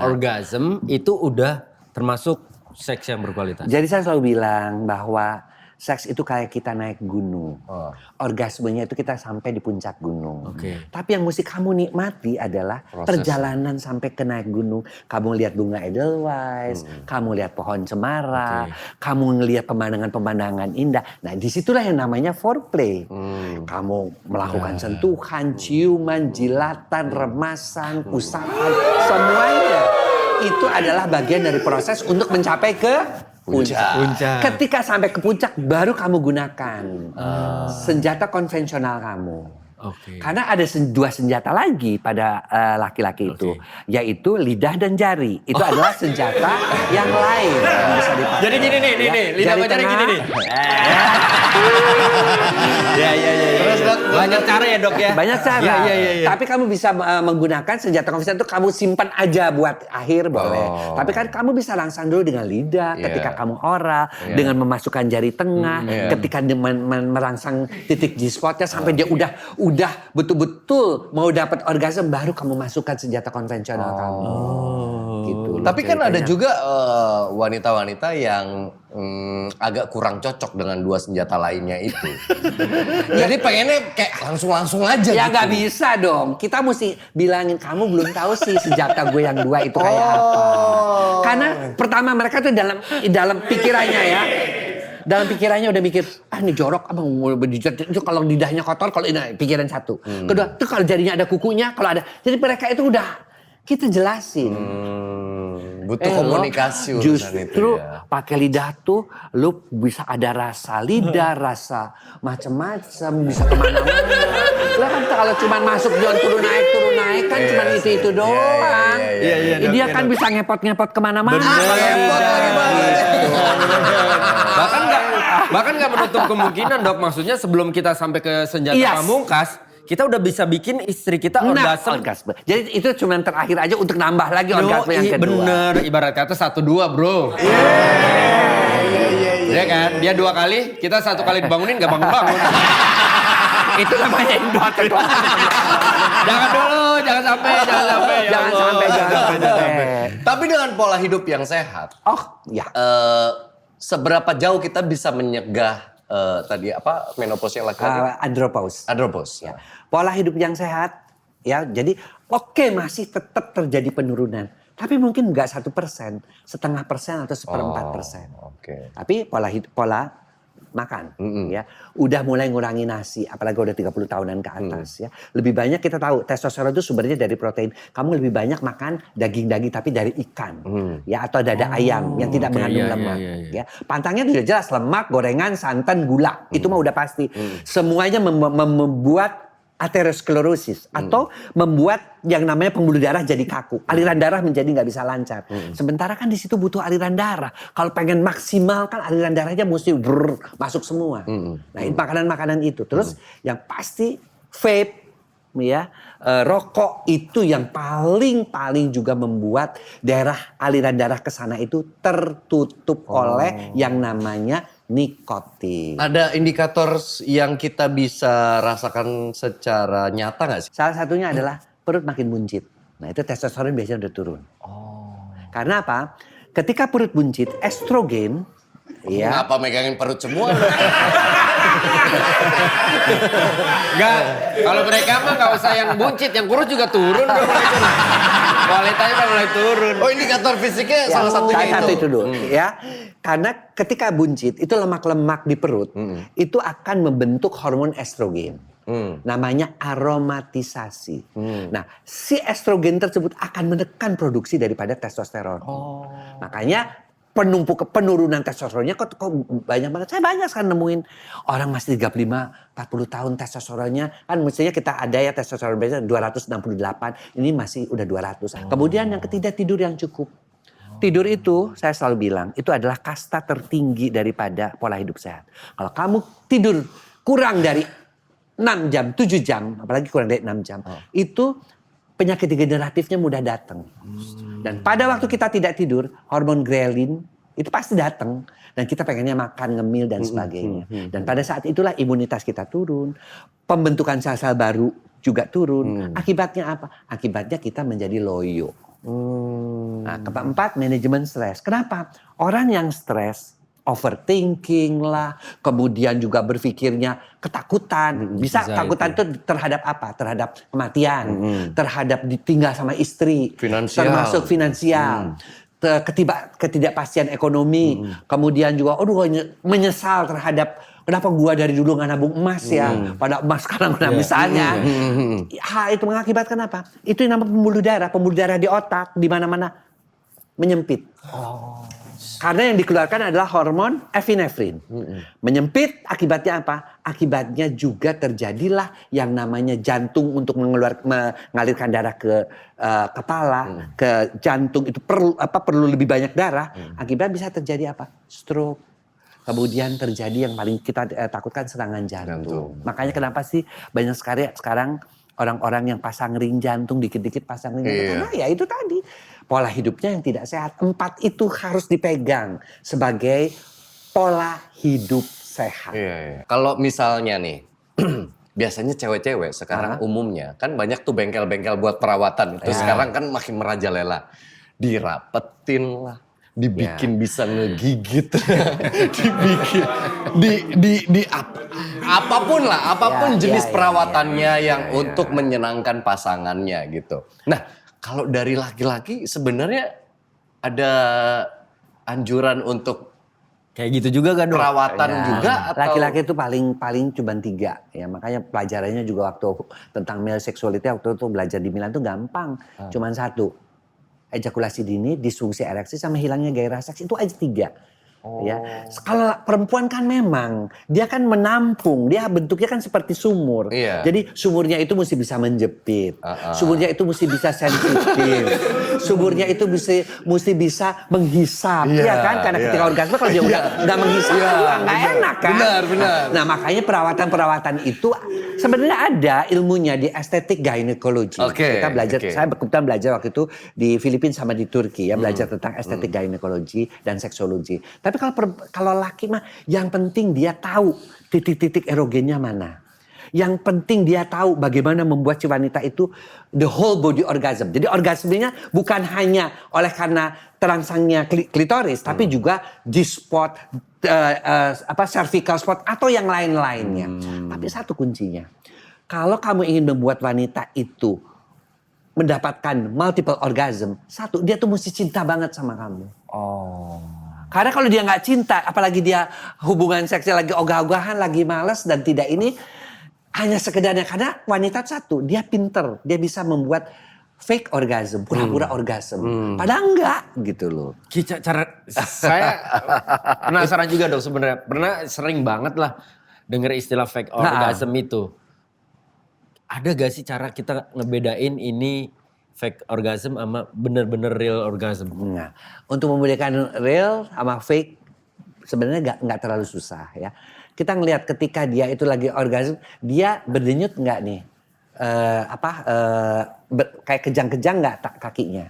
orgasm, itu udah termasuk seks yang berkualitas. Jadi saya selalu bilang bahwa seks itu kayak kita naik gunung. Orgasmenya itu kita sampai di puncak gunung. Tapi yang mesti kamu nikmati adalah perjalanan sampai ke naik gunung. Kamu lihat bunga edelweiss, kamu lihat pohon cemara, kamu ngelihat pemandangan-pemandangan indah. Nah disitulah yang namanya foreplay. Kamu melakukan sentuhan, ciuman, jilatan, remasan, usapan, semuanya. Itu adalah bagian dari proses untuk mencapai ke puncak. Ketika sampai ke puncak baru kamu gunakan senjata konvensional kamu. Karena ada 2 senjata lagi pada laki-laki itu, yaitu lidah dan jari. Itu adalah senjata yang lain yang bisa dipakai. Jadi gini nih, lidah sama jari gini nih. Ya. Terus Dok, banyak cara ya Dok ya? Banyak cara. Iya. Tapi kamu bisa menggunakan senjata konvensional itu kamu simpan aja buat akhir boleh. Tapi kan kamu bisa langsung dulu dengan lidah ketika kamu oral, dengan memasukkan jari tengah, ketika merangsang titik G-spotnya sampai dia udah betul-betul mau dapat orgasme baru kamu masukkan senjata konvensional kamu. Gitu. Tapi kan ada juga wanita-wanita yang agak kurang cocok dengan 2 senjata lainnya itu. Jadi pengennya kayak langsung aja. Ya gitu. nggak bisa dong. Kita mesti bilangin kamu belum tahu sih senjata gue yang 2 itu kayak apa. Karena pertama mereka tuh dalam pikirannya ya. Dalam pikirannya udah mikir, ini jorok abang itu kalau lidahnya kotor, kalau ini pikiran satu. Kedua, tuh kalau jarinya ada kukunya, kalau ada. Jadi mereka itu udah kita jelasin. Butuh komunikasi urusan itu justru ya. pakai lidah tuh lu bisa ada rasa lidah, rasa macam-macam, bisa kemana-mana. Lah kan kalau cuma masuk jalan turun naik kan cuma itu doang. Iya, Dia kan bisa ngepot-ngepot kemana-mana. Bahkan nggak menutup kemungkinan Dok. Maksudnya sebelum kita sampai ke senjata pamungkas, kita udah bisa bikin istri kita orgasme. Jadi itu cuma terakhir aja untuk nambah lagi orgasme yang kedua. Bener, ibarat kata 1-2 bro. Iya kan, dia 2 kali, kita 1 kali dibangunin gak bangun-bangun. Itu namanya indot. Jangan dulu, jangan sampai. Jangan sampai. Tapi dengan pola hidup yang sehat, seberapa jauh kita bisa menyegah tadi apa menopause yang laki-laki? Andropause. Ya. Pola hidup yang sehat, ya. Jadi masih tetap terjadi penurunan, tapi mungkin nggak 1%, 0,5% atau 1/4%. Tapi pola makan, ya. Udah mulai ngurangi nasi, apalagi udah 30 tahunan ke atas, ya. Lebih banyak kita tahu testosteron itu sumbernya dari protein. Kamu lebih banyak makan daging-daging tapi dari ikan, ya, atau dada ayam yang tidak mengandung lemak, ya. Pantangnya sudah jelas lemak, gorengan, santan, gula. Itu mah udah pasti. Semuanya membuat aterosklerosis atau membuat yang namanya pembuluh darah jadi kaku, aliran darah menjadi nggak bisa lancar. Sementara kan di situ butuh aliran darah. Kalau pengen maksimal kan aliran darahnya mesti masuk semua. Nah, ini makanan-makanan itu. Terus yang pasti vape, ya, rokok itu yang paling juga membuat aliran darah ke sana itu tertutup oleh yang namanya nikotin. Ada indikator yang kita bisa rasakan secara nyata nggak sih? Salah satunya adalah perut makin buncit. Nah itu testosteron biasanya udah turun. Karena apa? Ketika perut buncit, estrogen, ya. Ngapa megangin perut semua? Enggak, kalau mereka mah nggak usah yang buncit, yang kurus juga turun dong. Kualitasnya udah mulai turun. Oh, indikator fisiknya salah satunya itu dulu, ya. Karena ketika buncit itu lemak-lemak di perut itu akan membentuk hormon estrogen. Namanya aromatisasi. Nah, si estrogen tersebut akan menekan produksi daripada testosteron. Makanya penurunan testosteronnya kok banyak banget. Saya banyak kan nemuin orang masih 35, 40 tahun testosteronnya. Kan mestinya kita ada ya testosteron biasanya 268. Ini masih udah 200. Kemudian yang ketiga tidur yang cukup. Tidur itu saya selalu bilang itu adalah kasta tertinggi daripada pola hidup sehat. Kalau kamu tidur kurang dari 6 jam, 7 jam, apalagi kurang dari 6 jam. Itu penyakit degeneratifnya mudah datang. Dan pada waktu kita tidak tidur, hormon ghrelin itu pasti datang. Dan kita pengennya makan, ngemil, dan sebagainya. Dan pada saat itulah imunitas kita turun. Pembentukan sel-sel baru juga turun. Akibatnya apa? Akibatnya kita menjadi loyo. Nah, keempat, manajemen stres. Kenapa? Orang yang stres, overthinking lah, kemudian juga berpikirnya ketakutan. Bisa ketakutan itu terhadap apa? Terhadap kematian, terhadap ditinggal sama istri, Finansial. termasuk finansial. Ketidakpastian ekonomi, kemudian juga menyesal terhadap kenapa gua dari dulu nggak nabung emas ya, pada emas sekarang udah misalnya. Itu mengakibatkan apa? Itu yang namanya pembuluh darah di otak, di mana-mana menyempit. Karena yang dikeluarkan adalah hormon epinefrin. Menyempit akibatnya apa? Akibatnya juga terjadilah yang namanya jantung untuk mengalirkan darah ke kepala, ke jantung itu perlu lebih banyak darah. Akibat bisa terjadi apa? Stroke. Kemudian terjadi yang paling kita takutkan serangan jantung. Makanya kenapa sih banyak sekali sekarang orang-orang yang pasang ring jantung, dikit-dikit pasang ring jantung. Karena ya itu tadi, pola hidupnya yang tidak sehat. 4 itu harus dipegang sebagai pola hidup sehat. Kalau misalnya nih, biasanya cewek-cewek sekarang umumnya kan banyak tuh bengkel-bengkel buat perawatan. Itu sekarang kan makin merajalela. Dirapetin lah. Dibikin bisa ngegigit, dibikin, apapun jenis perawatannya yang untuk menyenangkan pasangannya gitu. Nah, kalau dari laki-laki sebenarnya ada anjuran untuk Kayak gitu juga kan dok? perawatan juga atau Laki-laki itu paling cuma 3 ya, makanya pelajarannya juga waktu tentang male sexuality waktu itu belajar di Milan tuh gampang, cuman 1. Ejakulasi dini, disfungsi ereksi, sama hilangnya gairah seks, itu aja 3. Ya, kalau perempuan kan memang dia kan menampung, dia bentuknya kan seperti sumur. Jadi sumurnya itu mesti bisa menjepit, sumurnya itu mesti bisa sensitif, sumurnya itu mesti bisa menghisap, ya kan? Karena ketika orgasme kalau dia udah nggak menghisap, nggak enak kan? Benar. Nah makanya perawatan itu sebenarnya ada ilmunya di estetik gynecology. Kita belajar, saya kebetulan belajar waktu itu di Filipina sama di Turki ya, belajar tentang estetik gynecology dan seksologi. Tapi kalau laki mah yang penting dia tahu titik-titik erogennya mana. Yang penting dia tahu bagaimana membuat si wanita itu the whole body orgasm. Jadi orgasmenya bukan hanya oleh karena terangsangnya klitoris, tapi juga G-spot, cervical spot atau yang lain-lainnya. Tapi satu kuncinya, kalau kamu ingin membuat wanita itu mendapatkan multiple orgasm, 1, dia tuh mesti cinta banget sama kamu. Karena kalau dia nggak cinta, apalagi dia hubungan seksnya lagi ogah-ogahan, lagi malas dan tidak ini, hanya sekedarnya. Karena wanita 1, dia pinter, dia bisa membuat fake orgasm, pura-pura orgasm. Padahal enggak gitu loh. Saya penasaran juga dong sebenarnya. Pernah sering banget lah denger istilah fake orgasm itu. Ada gak sih cara kita ngebedain ini fake orgasm sama bener-bener real orgasm? Nah, untuk membedakan real sama fake sebenarnya nggak terlalu susah ya. Kita ngelihat ketika dia itu lagi orgasm, dia berdenyut nggak nih? Kayak kejang-kejang nggak kakinya?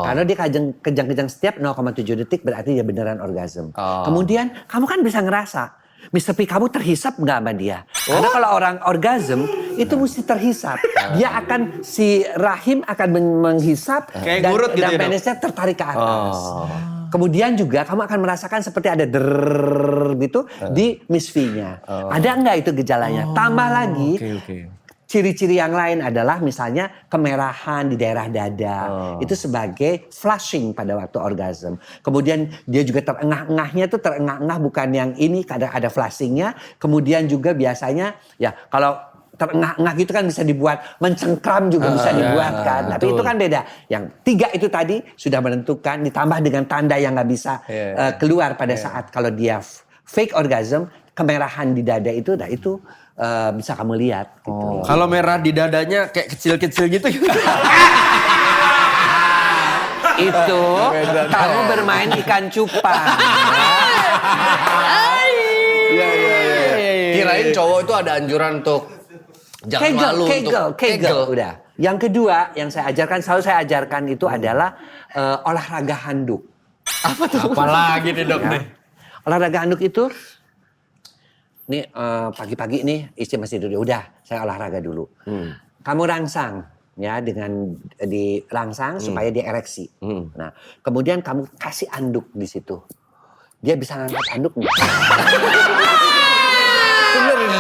Karena dia kejang-kejang setiap 0,7 detik berarti dia beneran orgasm. Kemudian kamu kan bisa ngerasa, Mr. P, kamu terhisap nggak sama dia? Karena kalau orang orgasm itu mesti terhisap. Dia akan, si rahim akan menghisap kayak gurut gitu dan ya, penisnya tertarik ke atas. Kemudian juga kamu akan merasakan seperti ada der gitu di misfinya. Ada nggak itu gejalanya? Tambah lagi. Ciri-ciri yang lain adalah misalnya kemerahan di daerah dada. Itu sebagai flushing pada waktu orgasm. Kemudian dia juga terengah-engahnya tuh terengah-engah bukan yang ini, ada flushingnya. Kemudian juga biasanya ya kalau terengah-engah gitu kan bisa dibuat, mencengkram juga bisa dibuat kan. Tapi itu kan beda. Yang 3 itu tadi sudah menentukan, ditambah dengan tanda yang nggak bisa keluar pada saat kalau dia fake orgasm, kemerahan di dada itu, nah itu bisa kamu lihat gitu. Kalau merah di dadanya kayak kecil-kecil gitu. Itu kamu bermain ikan cupang. Kirain cowok itu ada anjuran untuk jangan malu untuk kegel udah. Yang kedua yang selalu saya ajarkan itu adalah olahraga handuk. Apa tuh? Apalagi nih dok nih. Olahraga handuk itu, nih pagi-pagi nih istri masih duduk, udah saya olahraga dulu. Kamu rangsang ya dengan dirangsang supaya dia ereksi. Nah kemudian kamu kasih anduk di situ. Dia bisa ngangkat anduknya. Bener ini.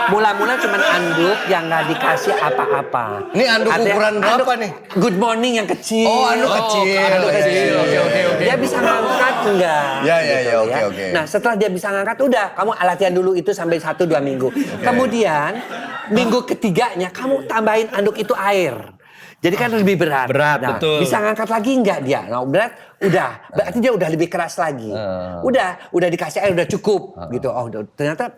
Mula-mula cuma anduk yang nggak dikasih apa-apa. Ini anduk ukuran berapa nih? Good morning yang kecil. Oh, anduk kecil. Anduk Iya, kecil. iya, iya. Oke. Dia bisa ngangkat enggak? Ya, gitu, oke. Nah setelah dia bisa ngangkat, udah kamu latihan dulu itu sampai 1-2 minggu. Kemudian minggu ketiganya kamu tambahin anduk itu air. Jadi kan lebih berat. Berat, nah, betul. Bisa ngangkat lagi enggak dia? Nah, berat, berarti dia udah lebih keras lagi. Udah dikasih air udah cukup gitu. Oh, ternyata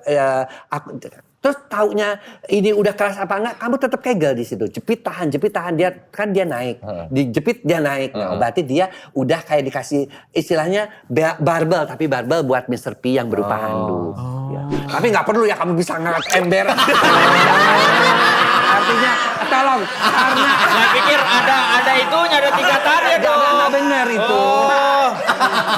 terus taunya ini udah keras apa enggak? Kamu tetap kegel di situ. Jepit tahan dia kan dia naik. Dijepit dia naik. Nah, berarti dia udah kayak dikasih istilahnya barbel, tapi barbel buat Mr. P yang berupa handuk. Ya. Tapi nggak perlu ya kamu bisa ngangkat ember. Artinya tolong karena Saya pikir ada itunya, ada tingkatannya dong. nggak benar itu.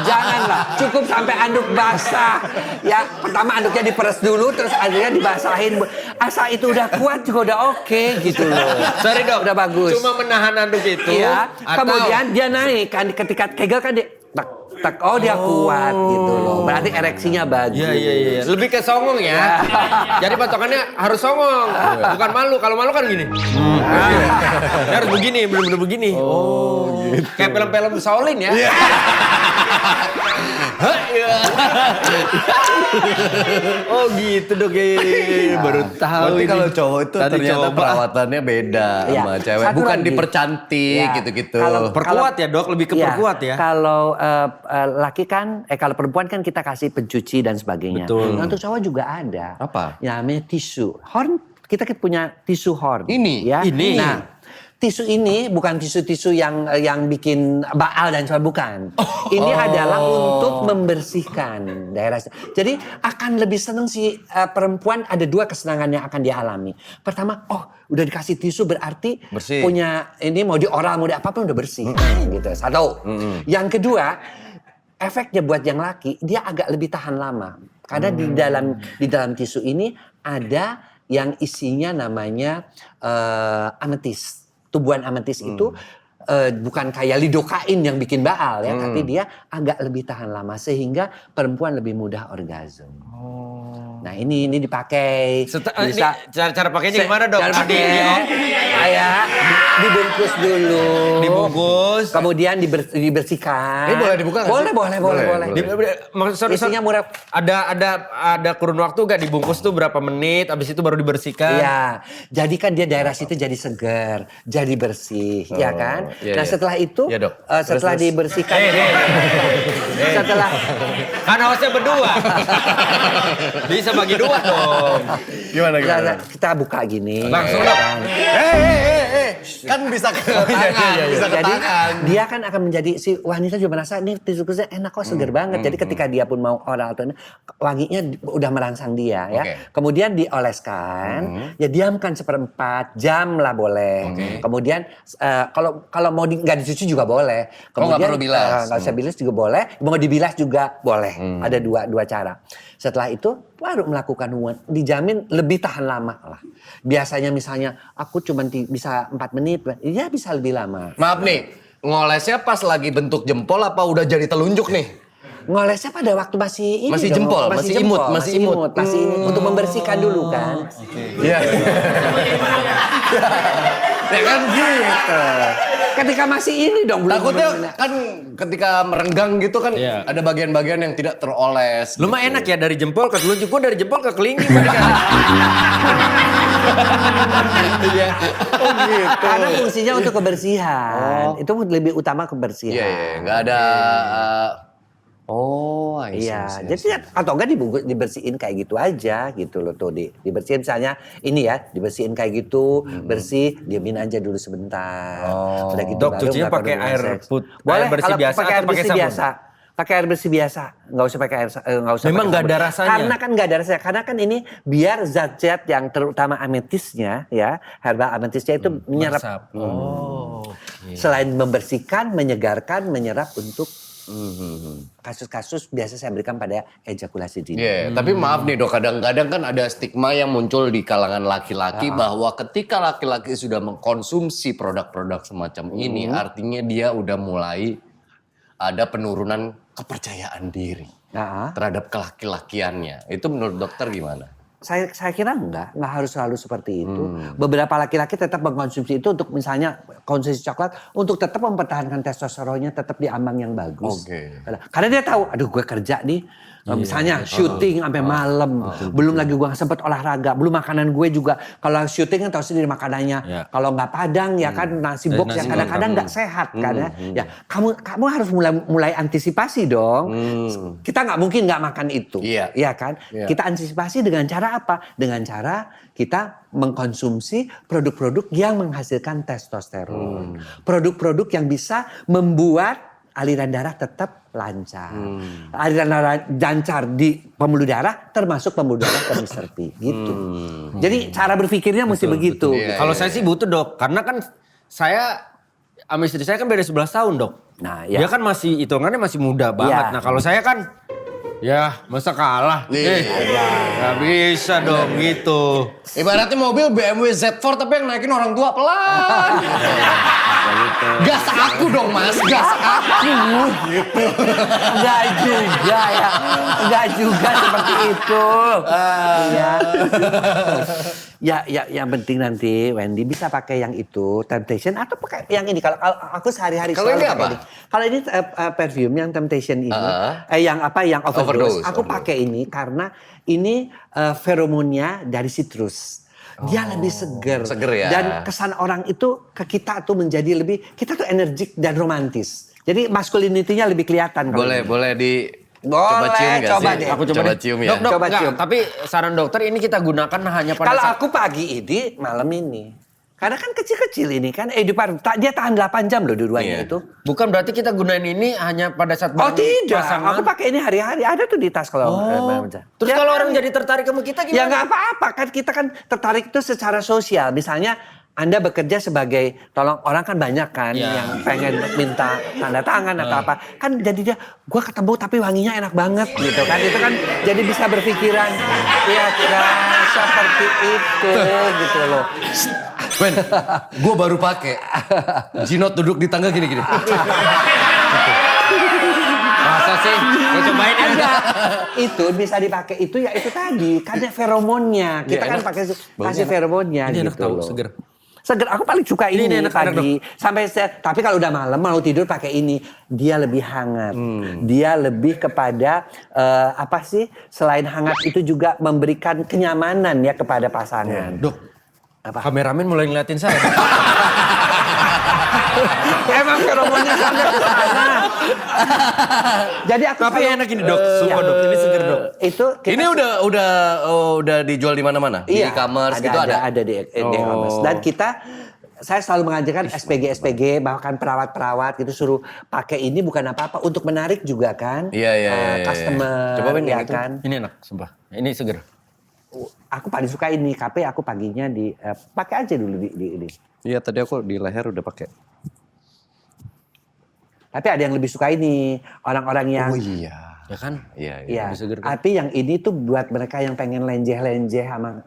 Janganlah, cukup sampai anduk basah. Ya, pertama anduknya diperes dulu, terus anduknya dibasahin. Asal itu udah kuat juga udah oke gitu loh. Sorry dok, Udah bagus. Cuma menahan anduk itu. Iya, atau kemudian dia naik kan ketika kegel kan dia tak dia kuat gitu loh. Berarti ereksinya bagus. Iya. Lebih ke songong ya. Jadi patokannya harus songong, bukan malu. Kalau malu kan gini. Dia harus begini, bener-bener begini. Oh, gitu. Kayak film-film Shaolin ya. Oh gitu dok ya. Baru tahu. Berarti ini. kalau cowok itu Tadi ternyata coba. perawatannya beda Iya. sama cewek. Satu Bukan lagi. dipercantik Ya, gitu-gitu. Perkuat ya dok, lebih ke Iya, perkuat ya. Kalau laki kan, kalau perempuan kan kita kasih pencuci dan sebagainya. Betul. Nah, untuk cowok juga ada. Apa? Ya, namanya tisu. Horn, kita punya tisu horn. Ini? Ya. Ini? Nah, tisu ini bukan tisu-tisu yang bikin baal dan sebagainya, bukan. Ini adalah untuk membersihkan daerah. Jadi akan lebih seneng si perempuan, ada 2 kesenangan yang akan dia alami. Pertama, udah dikasih tisu berarti Bersih. punya ini mau di oral mau di apapun udah bersih. Gitu. Satu. Yang kedua, efeknya buat yang laki dia agak lebih tahan lama. Karena di dalam tisu ini ada yang isinya namanya ametis. Tubuhan ametis itu bukan kayak lidokain yang bikin baal ya, tapi dia agak lebih tahan lama sehingga perempuan lebih mudah orgasme. Nah ini dipakai. Ini cara pakainya gimana dok? Cara pakai kayak dibungkus dulu. Dibungkus. Kemudian dibersihkan. Ini boleh dibuka nggak sih? Boleh. Isinya murah. Ada kurun waktu gak dibungkus tuh berapa menit? Abis itu baru dibersihkan. Iya, jadi kan dia daerah situ jadi segar, jadi bersih, ya kan? iya, Nah iya. setelah itu, Iya, Dok. setelah Terus. dibersihkan, setelah Kan hostnya berdua. Bisa bagi 2 dong. Gimana? kita buka gini, Langsung, ya Dok. kan? Kan bisa ke tangan, bisa ke Jadi tangan. dia kan akan menjadi si wanita juga merasa nih tisu-tisu enak kok seger banget. Jadi ketika dia pun mau oral tuh wanginya udah merangsang dia ya. Oke. Kemudian dioleskan, ya diamkan 1/4 jam lah boleh. Kemudian kalau mau nggak dicuci juga boleh. Oh, nggak perlu bilas. Nggak usah bilas juga boleh. Mau dibilas juga boleh. Ada dua cara. Setelah itu baru melakukan hubungan, dijamin lebih tahan lama lah. Biasanya misalnya aku cuma bisa 4 menit, ya bisa lebih lama. Maaf nih, ngolesnya pas lagi bentuk jempol apa udah jadi telunjuk nih? Ngolesnya pada waktu masih ini Masih dong, jempol, masih imut, masih imut. masih imut. Untuk membersihkan dulu kan. Iya. Ya kan gitu. Ketika masih ini dong belum. Takutnya kan ketika merenggang gitu kan Iya. ada bagian-bagian yang tidak teroles. Lu mah gitu. enak ya dari jempol ke telunjuk, gua dari jempol ke kelingi. Iya. Oh gitu. Karena fungsinya untuk kebersihan. Itu lebih utama Iya, kebersihan. iya, nggak ada. Oh, I see, Iya, I see, I jadi see. atau enggak dibersihin kayak gitu aja gitu loh tuh dibersihin misalnya ini ya dibersihin kayak gitu bersih diamin aja dulu sebentar. Udah gitu Dok, baru cucinya nggak pakai perlu air seks. put- Boleh air bersih kalau biasa pakai atau air pakai bersih sabun? biasa. Pakai air bersih biasa, nggak usah pakai air, nggak usah. Memang pakai nggak sabun. ada rasanya. Karena kan nggak ada rasanya. Karena kan ini biar zat-zat yang terutama ametisnya, ya, herbal ametisnya itu menyerap. Meresap. Oh. Selain membersihkan, menyegarkan, menyerap untuk kasus-kasus biasa saya berikan pada ejakulasi dini. Iya, tapi maaf nih dok, kadang-kadang kan ada stigma yang muncul di kalangan laki-laki bahwa ketika laki-laki sudah mengkonsumsi produk-produk semacam ini, artinya dia udah mulai ada penurunan kepercayaan diri Nah, terhadap kelaki-lakiannya. Itu menurut dokter gimana? saya kira enggak harus selalu seperti itu. Beberapa laki-laki tetap mengkonsumsi itu untuk misalnya konsumsi coklat untuk tetap mempertahankan testosteronnya tetap di ambang yang bagus. Oke. Karena dia tahu, aduh gue kerja nih, misalnya syuting sampai malam, belum lagi gue sempet olahraga, belum makanan gue juga. Kalau syuting kan tahu sendiri makanannya. Ya. Kalau nggak padang ya kan nasi box Nasi yang kadang-kadang nggak sehat kan ya. Ya kamu harus mulai antisipasi dong. Kita nggak mungkin nggak makan itu, Iya. ya kan? Iya. Kita antisipasi dengan cara apa? Dengan cara kita mengkonsumsi produk-produk yang menghasilkan testosteron. Produk-produk yang bisa membuat aliran darah tetap lancar. Aliran darah lancar di pembuluh darah termasuk pembuluh darah ke Mr. P gitu. Jadi cara berpikirnya mesti begitu. Iya, Kalau saya sih butuh dok, karena kan saya sama istri saya kan beda 11 tahun dok. Nah, ya. Dia kan masih hitungannya masih muda banget. Iya. Nah kalau saya kan, ya masa kalah? Iya. Gak bisa dong gitu. Ibaratnya mobil BMW Z4 tapi yang naikin orang tua pelan. Gas aku dong mas, gas aku gitu. Enggak juga ya. Enggak juga seperti itu. Iya. Ya, yang penting nanti Wendy bisa pakai yang itu, Temptation, atau pakai yang ini. Kalau aku sehari-hari Kalau selalu ini pakai apa? ini. Kalau ini perfume yang Temptation ini, yang overdose. Aku pakai ini karena ini feromonnya dari citrus. Dia lebih seger. Seger ya. Dan kesan orang itu ke kita tuh menjadi lebih, kita tuh energik dan romantis. Jadi masculinity-nya lebih kelihatan. kalau Boleh, ini. boleh Boleh, coba cium gak coba sih? deh. Aku coba cium ya. Dok, Coba enggak, cium. tapi saran dokter ini kita gunakan hanya pada Kalau saat... aku pagi ini, malam ini. Karena kan kecil-kecil ini kan, dia tahan 8 jam loh dua-duanya Iya. itu. Bukan berarti kita gunain ini hanya pada saat Oh tidak, pasangan. aku pakai ini hari-hari. Ada tuh di tas kalau. Terus kalau orang jadi tertarik sama kita Ya gimana? nggak apa-apa kan, kita kan tertarik itu secara sosial. Misalnya Anda bekerja sebagai, tolong orang kan banyak kan Ya. yang pengen minta tanda tangan atau apa. Kan jadi dia, gue ketemu tapi wanginya enak banget gitu kan. Itu kan jadi bisa berpikiran, ya kan seperti itu gitu loh. Ben, gue baru pakai. Jinot duduk di tangga gini-gini. Masa sih? Ya cobain ya. Enggak, itu bisa dipakai itu ya itu tadi, karena feromonnya. Kita Iya, kan enak. pakai kasih feromonnya Ini enak gitu tahu, loh. seger. Seger, aku paling suka ini, enak, pagi. Sampai tapi kalau udah malam mau tidur pakai ini, dia lebih hangat. Dia lebih kepada apa sih? Selain hangat itu juga memberikan kenyamanan ya kepada pasangan. Dok, Apa? kameramen mulai ngeliatin saya. Emang feromonnya sampai ke sana. Jadi aku Tapi kalau- enak ini dok, sumpah dok, ini seger dok. Itu kita Ini udah dijual di mana-mana? Di e-commerce gitu ada? Ada di e-commerce. Dan saya selalu mengajarkan SPG, bahkan perawat-perawat gitu suruh pakai ini bukan apa-apa untuk menarik juga kan. Iya. Customer, Coba Ben, ya yang itu. kan. Ini enak, sumpah. Ini seger. Aku paling suka ini, aku paginya pakai aja dulu di ini. Iya, tadi aku di leher udah pakai. Tapi ada yang lebih suka ini, orang-orang yang Oh iya. Ya kan? Iya. Iya, lebih seger kan? tapi yang ini tuh buat mereka yang pengen lenjeh-lenjeh sama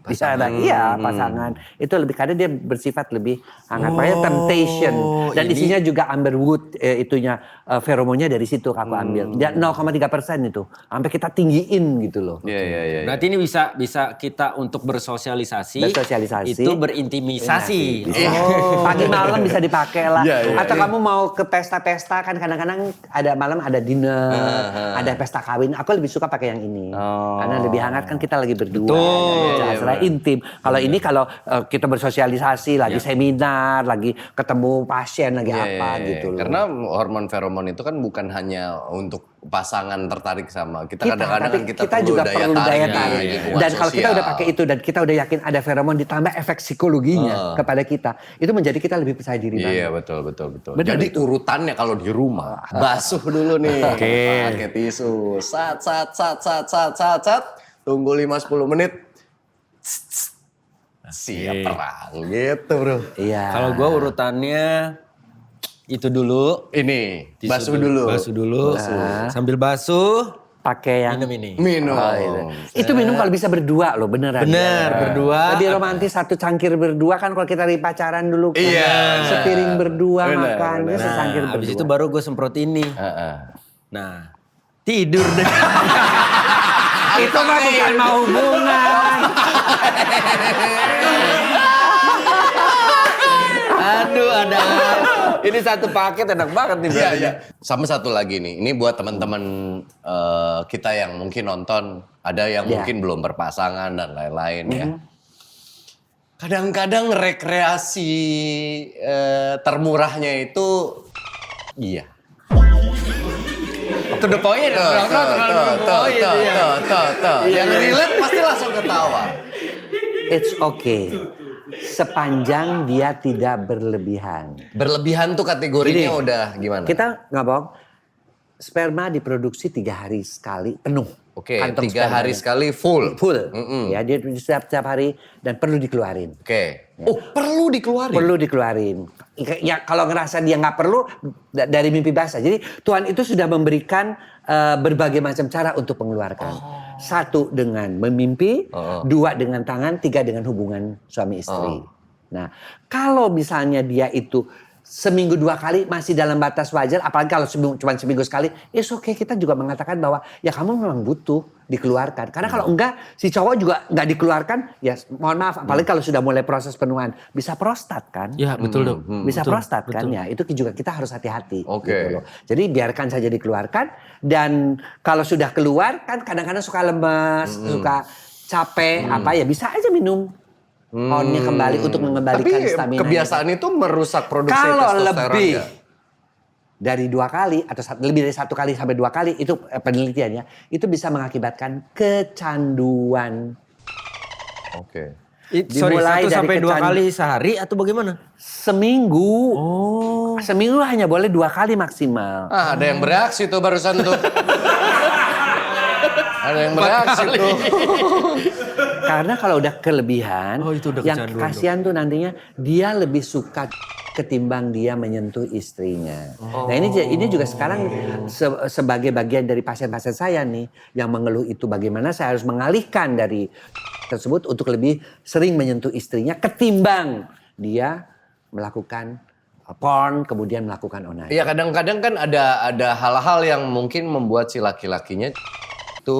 pasangan. Iya, pasangan. Itu lebih karena dia bersifat lebih hangat. Makanya temptation dan ini- isinya juga amberwood itunya feromonnya dari situ aku ambil. Dia 0,3% itu. Sampai kita tinggiin gitu loh. Iya. Berarti ini bisa kita untuk bersosialisasi. Bersosialisasi. Itu berintimisasi. Bisa. Pagi malam bisa dipakai lah. Iya. Atau kamu mau ke pesta-pesta kan kadang-kadang ada malam ada dinner, ada pesta kawin. Aku lebih suka pakai yang ini. Karena lebih hangat kan kita lagi berdua. Betul. Acara intim. Kalau ini kalau kita bersosialisasi, lagi seminar, lagi ketemu pasien, lagi apa gitu loh. Karena hormon feromon itu kan bukan hanya untuk pasangan tertarik sama kita, Kita, kadang-kadang tapi kan kita, kita juga perlu daya di tarik. lingkungan Dan kalau kita sosial. udah pakai itu dan kita udah yakin ada feromon ditambah efek psikologinya kepada kita, itu menjadi kita lebih percaya diri banget. Iya betul. Benar Jadi itu. urutannya kalau di rumah basuh dulu nih, pakai tisu, sat. Tunggu 5-10 menit. Siap perang gitu bro. Iya. Kalau gue urutannya itu dulu. Ini Tisu basuh dulu. Basuh dulu. Sambil basuh, pakai yang minum ini. Minum. itu minum kalau bisa berdua loh, beneran. Bener, berdua. Lebih romantis satu cangkir berdua kan kalau kita lagi pacaran dulu kan. Iya. Sepiring berdua Bener, makan, bener. dia secangkir Nah, berdua. abis itu baru gue semprot ini. Heeh. Nah, tidur deh. itu mah bukan mau hubungan. Aduh, ada. Ini satu paket enak banget nih. Iya, berarti. iya. Sama satu lagi nih, ini buat teman-teman kita yang mungkin nonton, ada yang Iya. mungkin belum berpasangan dan lain-lain ya. Kadang-kadang rekreasi termurahnya itu, iya. To the point, tuh. Yang relate pasti langsung ketawa. It's okay. Sepanjang dia tidak berlebihan. Berlebihan tuh kategorinya Gini, udah gimana? Kita nggak bohong, sperma diproduksi 3 hari sekali penuh. Oke, Kantong 3 hari spermanya. sekali full. Full. Ya, dia setiap hari dan perlu dikeluarin. Oke. Oh, perlu dikeluarin? Perlu dikeluarin. Ya kalau ngerasa dia nggak perlu dari mimpi basah. Jadi Tuhan itu sudah memberikan berbagai macam cara untuk mengeluarkan. 1 dengan memimpi, 2 dengan tangan, 3 dengan hubungan suami istri. Nah, kalau misalnya dia itu seminggu 2 kali masih dalam batas wajar, apalagi kalau cuma seminggu sekali, it's okay, kita juga mengatakan bahwa ya kamu memang butuh dikeluarkan. Karena kalau enggak, si cowok juga enggak dikeluarkan, ya mohon maaf, apalagi kalau sudah mulai proses penuhan, bisa prostat kan? Ya, betul dong. Bisa Betul, prostat kan betul. ya, itu juga kita harus hati-hati. Oke. Gitu loh. Jadi biarkan saja dikeluarkan, dan kalau sudah keluar kan kadang-kadang suka lemes, suka capek, apa ya bisa aja minum. On-nya kembali untuk mengembalikan Tapi stamina. kebiasaan itu merusak produksi Kalau testosteron lebih nggak? dari 2 kali atau lebih dari 1 kali sampai 2 kali itu penelitiannya itu bisa mengakibatkan kecanduan. Oke. Sorry, Dimulai 1 dari sampai 2 kecan- kali sehari atau bagaimana? Seminggu. Seminggu hanya boleh 2 kali maksimal. Ah, ada yang bereaksi tuh barusan tuh. Ada yang bereaksi tuh. Karena kalau udah kelebihan, Oh, itu udah yang kecanduan, kasihan tuh nantinya dia lebih suka ketimbang dia menyentuh istrinya. Nah ini juga sekarang sebagai bagian dari pasien-pasien saya nih yang mengeluh itu, bagaimana saya harus mengalihkan dari tersebut untuk lebih sering menyentuh istrinya ketimbang dia melakukan porn kemudian melakukan onani. Iya, kadang-kadang kan ada hal-hal yang mungkin membuat si laki-lakinya itu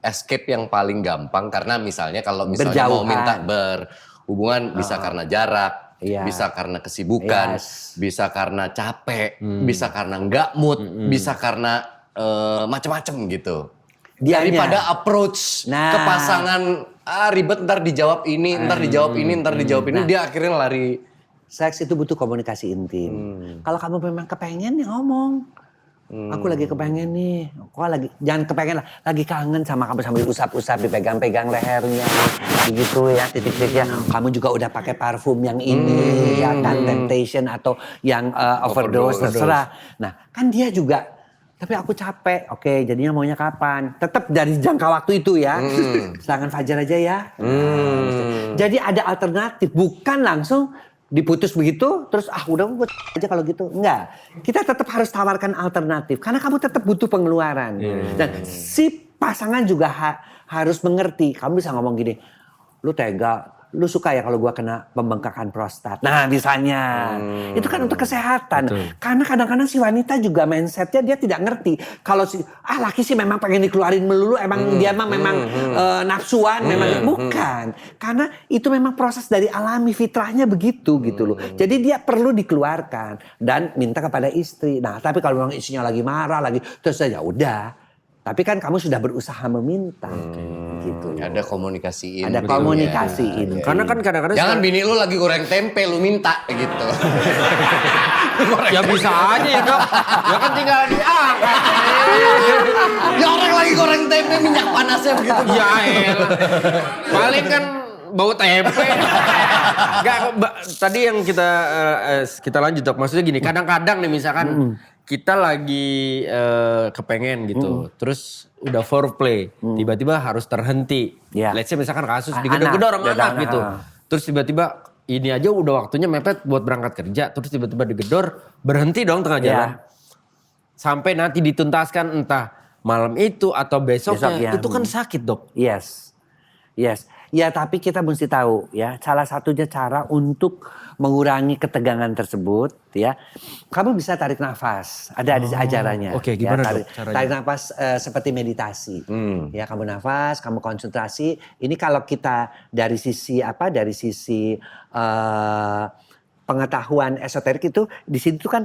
escape yang paling gampang, karena misalnya kalau misalnya mau Berjauhan. minta berhubungan bisa karena jarak, Iya. bisa karena kesibukan, Yes. bisa karena capek, bisa karena nggak mood, bisa karena macam-macam gitu. Dianya. Daripada approach Nah. ke pasangan, ribet ntar dijawab ini, ntar dijawab ini, ntar dijawab ini, dia akhirnya lari. Seks itu butuh komunikasi intim. Kalau kamu memang kepengen ya ngomong. Aku lagi kepengen nih. Kok lagi, jangan kepengen lah. Lagi kangen sama kamu sambil usap-usap, dipegang-pegang lehernya. Begitu ya titik-titiknya. Kamu juga udah pakai parfum yang ini. Ya kan, Temptation atau yang overdose, terserah. Nah kan dia juga. Tapi aku capek. Oke, jadinya maunya kapan? Tetap dari jangka waktu itu ya. Sedangkan Fajar aja ya. Nah, jadi ada alternatif. Bukan langsung diputus begitu, terus udah gue aja kalau gitu. Enggak. Kita tetap harus tawarkan alternatif. Karena kamu tetap butuh pengeluaran. Dan si pasangan juga harus mengerti. Kamu bisa ngomong gini, lu tega, lu suka ya kalau gua kena pembengkakan prostat. Nah misalnya, itu kan untuk kesehatan. Karena kadang-kadang si wanita juga mindsetnya dia tidak ngerti. Kalau si laki sih memang pengen dikeluarin melulu, emang dia mah memang nafsuan, memang bukan. Karena itu memang proses dari alami, fitrahnya begitu gitu loh. Jadi dia perlu dikeluarkan dan minta kepada istri. Nah tapi kalau memang istrinya lagi marah lagi, terus ya udah. Tapi kan kamu sudah berusaha meminta. gitu. Ada komunikasiin. Ada gitu komunikasiin. ya. Karena kan kadang-kadang Jangan bini lu lagi goreng tempe lu minta gitu. ya bisa aja ya Dok. Ya kan tinggal diangkat. Ya orang lagi goreng tempe minyak panasnya begitu. Ya elah. Paling kan bau tempe. Enggak, tadi yang kita lanjut Dok. Maksudnya gini, kadang-kadang nih misalkan kita lagi kepengen gitu. Terus udah foreplay, tiba-tiba harus terhenti. Ya. Let's say misalkan kasus digedor-gedor sama anak gitu. Terus tiba-tiba ini aja udah waktunya mepet buat berangkat kerja. Terus tiba-tiba digedor, berhenti dong tengah jalan. Sampai nanti dituntaskan entah malam itu atau besoknya. Itu kan sakit Dok. Yes. Ya tapi kita mesti tahu ya, salah satunya cara untuk mengurangi ketegangan tersebut ya. Kamu bisa tarik nafas, ada ajarannya. Oke, gimana ya, Dok caranya? tarik nafas seperti meditasi. Ya, kamu nafas, kamu konsentrasi. Ini kalau kita dari sisi pengetahuan esoterik itu di situ kan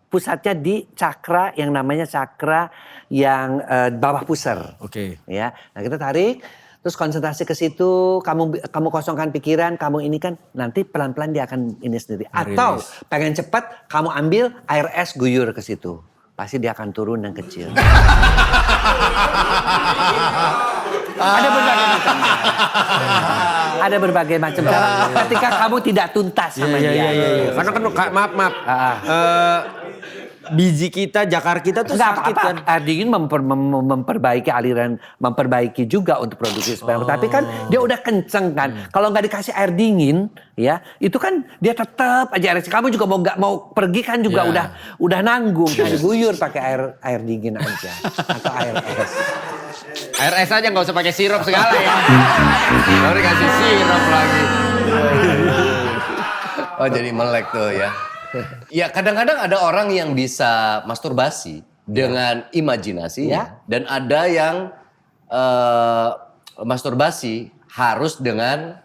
pusatnya di cakra yang namanya cakra yang bawah pusar. Oke. Ya, nah kita tarik. Terus konsentrasi ke situ, kamu kosongkan pikiran, kamu ini kan nanti pelan-pelan dia akan ini sendiri. Atau pengen cepat, kamu ambil air es guyur ke situ, pasti dia akan turun dan kecil. Ada berbagai macam cara. Ada berbagai macam cara. Ketika kamu tidak tuntas sama dia. Karena kan maaf. Biji kita, jakar kita tuh Enggak sakit apa-apa. kan. Air dingin memperbaiki aliran, memperbaiki juga untuk produksi sperma. Tapi kan dia udah kenceng kan. Kalau nggak dikasih air dingin, ya itu kan dia tetap aja ereksi. Kamu juga mau pergi kan juga udah nanggung. Kan guyur pakai air dingin aja atau air es. Air es aja nggak usah pakai sirup segala ya. Baru dikasih sirup lagi. Oh jadi melek tuh ya. Ya kadang-kadang ada orang yang bisa masturbasi dengan imajinasinya. Dan ada yang masturbasi harus dengan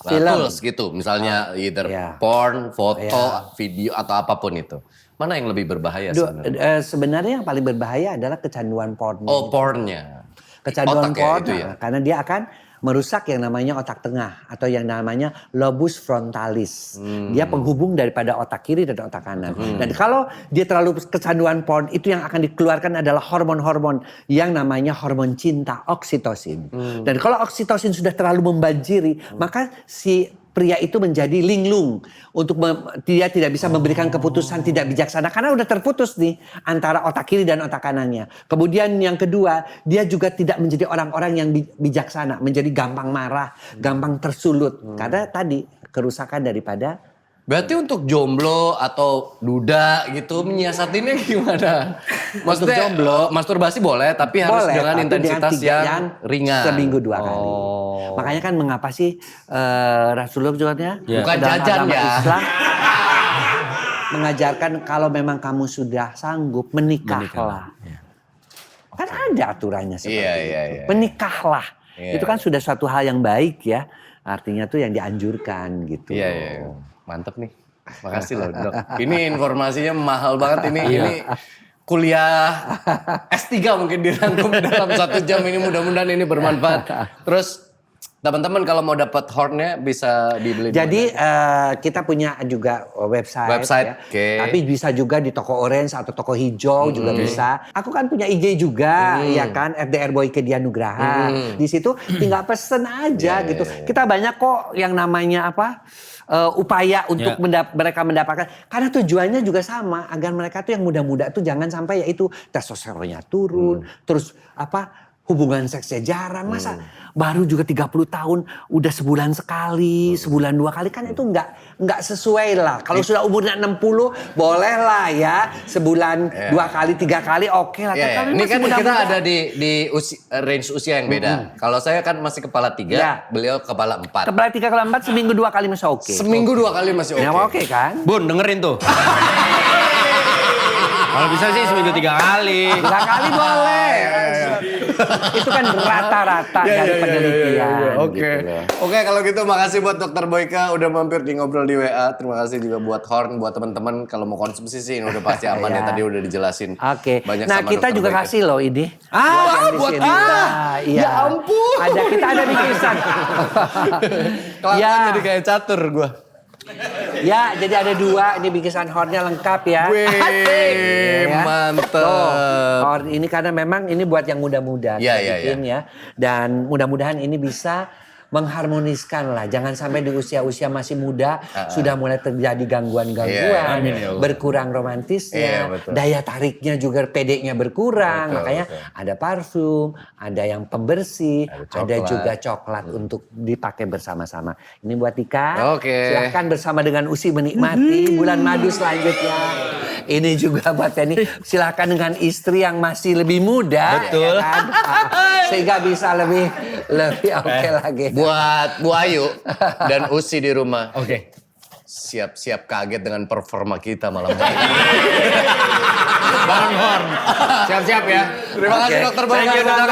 tools gitu. Misalnya either porn, foto, video atau apapun itu. Mana yang lebih berbahaya sebenarnya? Sebenarnya yang paling berbahaya adalah kecanduan porn. Oh pornnya. Kecanduan Otak porn ya, itu ya? Karena dia akan merusak yang namanya otak tengah atau yang namanya lobus frontalis. Dia penghubung daripada otak kiri dan otak kanan. Dan kalau dia terlalu kecanduan porn, itu yang akan dikeluarkan adalah hormon-hormon yang namanya hormon cinta, oksitosin. Dan kalau oksitosin sudah terlalu membanjiri, maka si pria itu menjadi linglung untuk dia tidak bisa memberikan keputusan tidak bijaksana karena udah terputus nih antara otak kiri dan otak kanannya. Kemudian yang kedua, dia juga tidak menjadi orang-orang yang bijaksana, menjadi gampang marah, gampang tersulut karena tadi kerusakan daripada. Berarti untuk jomblo atau duda gitu menyiasatinnya gimana? Maksudnya jomblo, masturbasi boleh tapi harus dengan intensitas yang ringan. Seminggu 2 kali. Makanya kan mengapa sih Rasulullah juga bukan jajan ya. Islam mengajarkan kalau memang kamu sudah sanggup menikahlah. Kan ada aturannya seperti itu. Menikahlah. Itu kan sudah suatu hal yang baik ya. Artinya tuh yang dianjurkan gitu. Iya. Mantep nih. Makasih loh Dok. Ini informasinya mahal banget ini. Ini kuliah S3 mungkin dirangkum dalam 1 jam ini. Mudah-mudahan ini bermanfaat. Terus teman-teman kalau mau dapat hornnya bisa dibeli. Jadi kita punya juga website ya. Tapi bisa juga di toko orange atau toko hijau juga bisa. Aku kan punya IG juga ya kan, FDR Boyke Dianugraha. Di situ tinggal pesen aja gitu. Kita banyak kok yang namanya upaya untuk mereka mendapatkan, karena tujuannya juga sama agar mereka tuh yang muda-muda tuh jangan sampai yaitu testosteronnya turun, terus hubungan seksnya jarang, masa baru juga 30 tahun udah sebulan sekali, sebulan 2 kali, kan itu nggak sesuai lah. Kalau sudah umurnya 60 boleh lah ya, sebulan 2 kali 3 kali oke lah. Ini kan kita ada di range usia yang beda. Kalau saya kan masih kepala 3, beliau kepala 4. Kepala 3 kepala 4 seminggu 2 kali masih oke. Seminggu 2 kali masih oke. Ya oke kan? Bun dengerin tuh. Kalau bisa sih seminggu 3 kali. 3 kali boleh. Itu kan rata-rata dari penelitian. Oke. Gitu loh. Oke, kalau gitu makasih buat Dokter Boyka udah mampir di Ngobrol di WA. Terima kasih juga buat Horn, buat teman-teman kalau mau konsumsi sih ini udah pasti aman ya, Iya. tadi udah dijelasin. Oke. Banyak Nah, sama kita Dokter juga Boyka. kasih loh ini. buat yang di sini. Iya. Ya ampun. Kita ada bingkisan. Kelakuan Ya. jadi kayak catur gua. Ya, jadi ada 2. Ini bingkisan hornnya lengkap ya. Wih, Ya. mantep. Tuh, horn ini karena memang ini buat yang muda-muda. Iya, kita iya, bikin ya. Dan mudah-mudahan ini bisa mengharmoniskan lah. Jangan sampai di usia-usia masih muda sudah mulai terjadi Iya, gangguan-gangguan, amin ya Allah. berkurang romantisnya, Iya, betul. daya tariknya juga PD-nya berkurang. Betul, Makanya betul. ada parfum, ada yang pembersih, Ada ada coklat. juga coklat untuk dipakai bersama-sama. Ini buat Tika. Oke. Silahkan bersama dengan Usi menikmati bulan madu selanjutnya. Ini juga buat Penny. Silahkan dengan istri yang masih lebih muda. Betul. Ya kan? Sehingga bisa lebih oke lagi. Buat Bu Ayu dan Usi di rumah. Oke. Siap-siap kaget dengan performa kita malam ini. Bareng Horn. Siap-siap ya. Terima kasih Oke. Dokter Thank Boyka. you, dokter.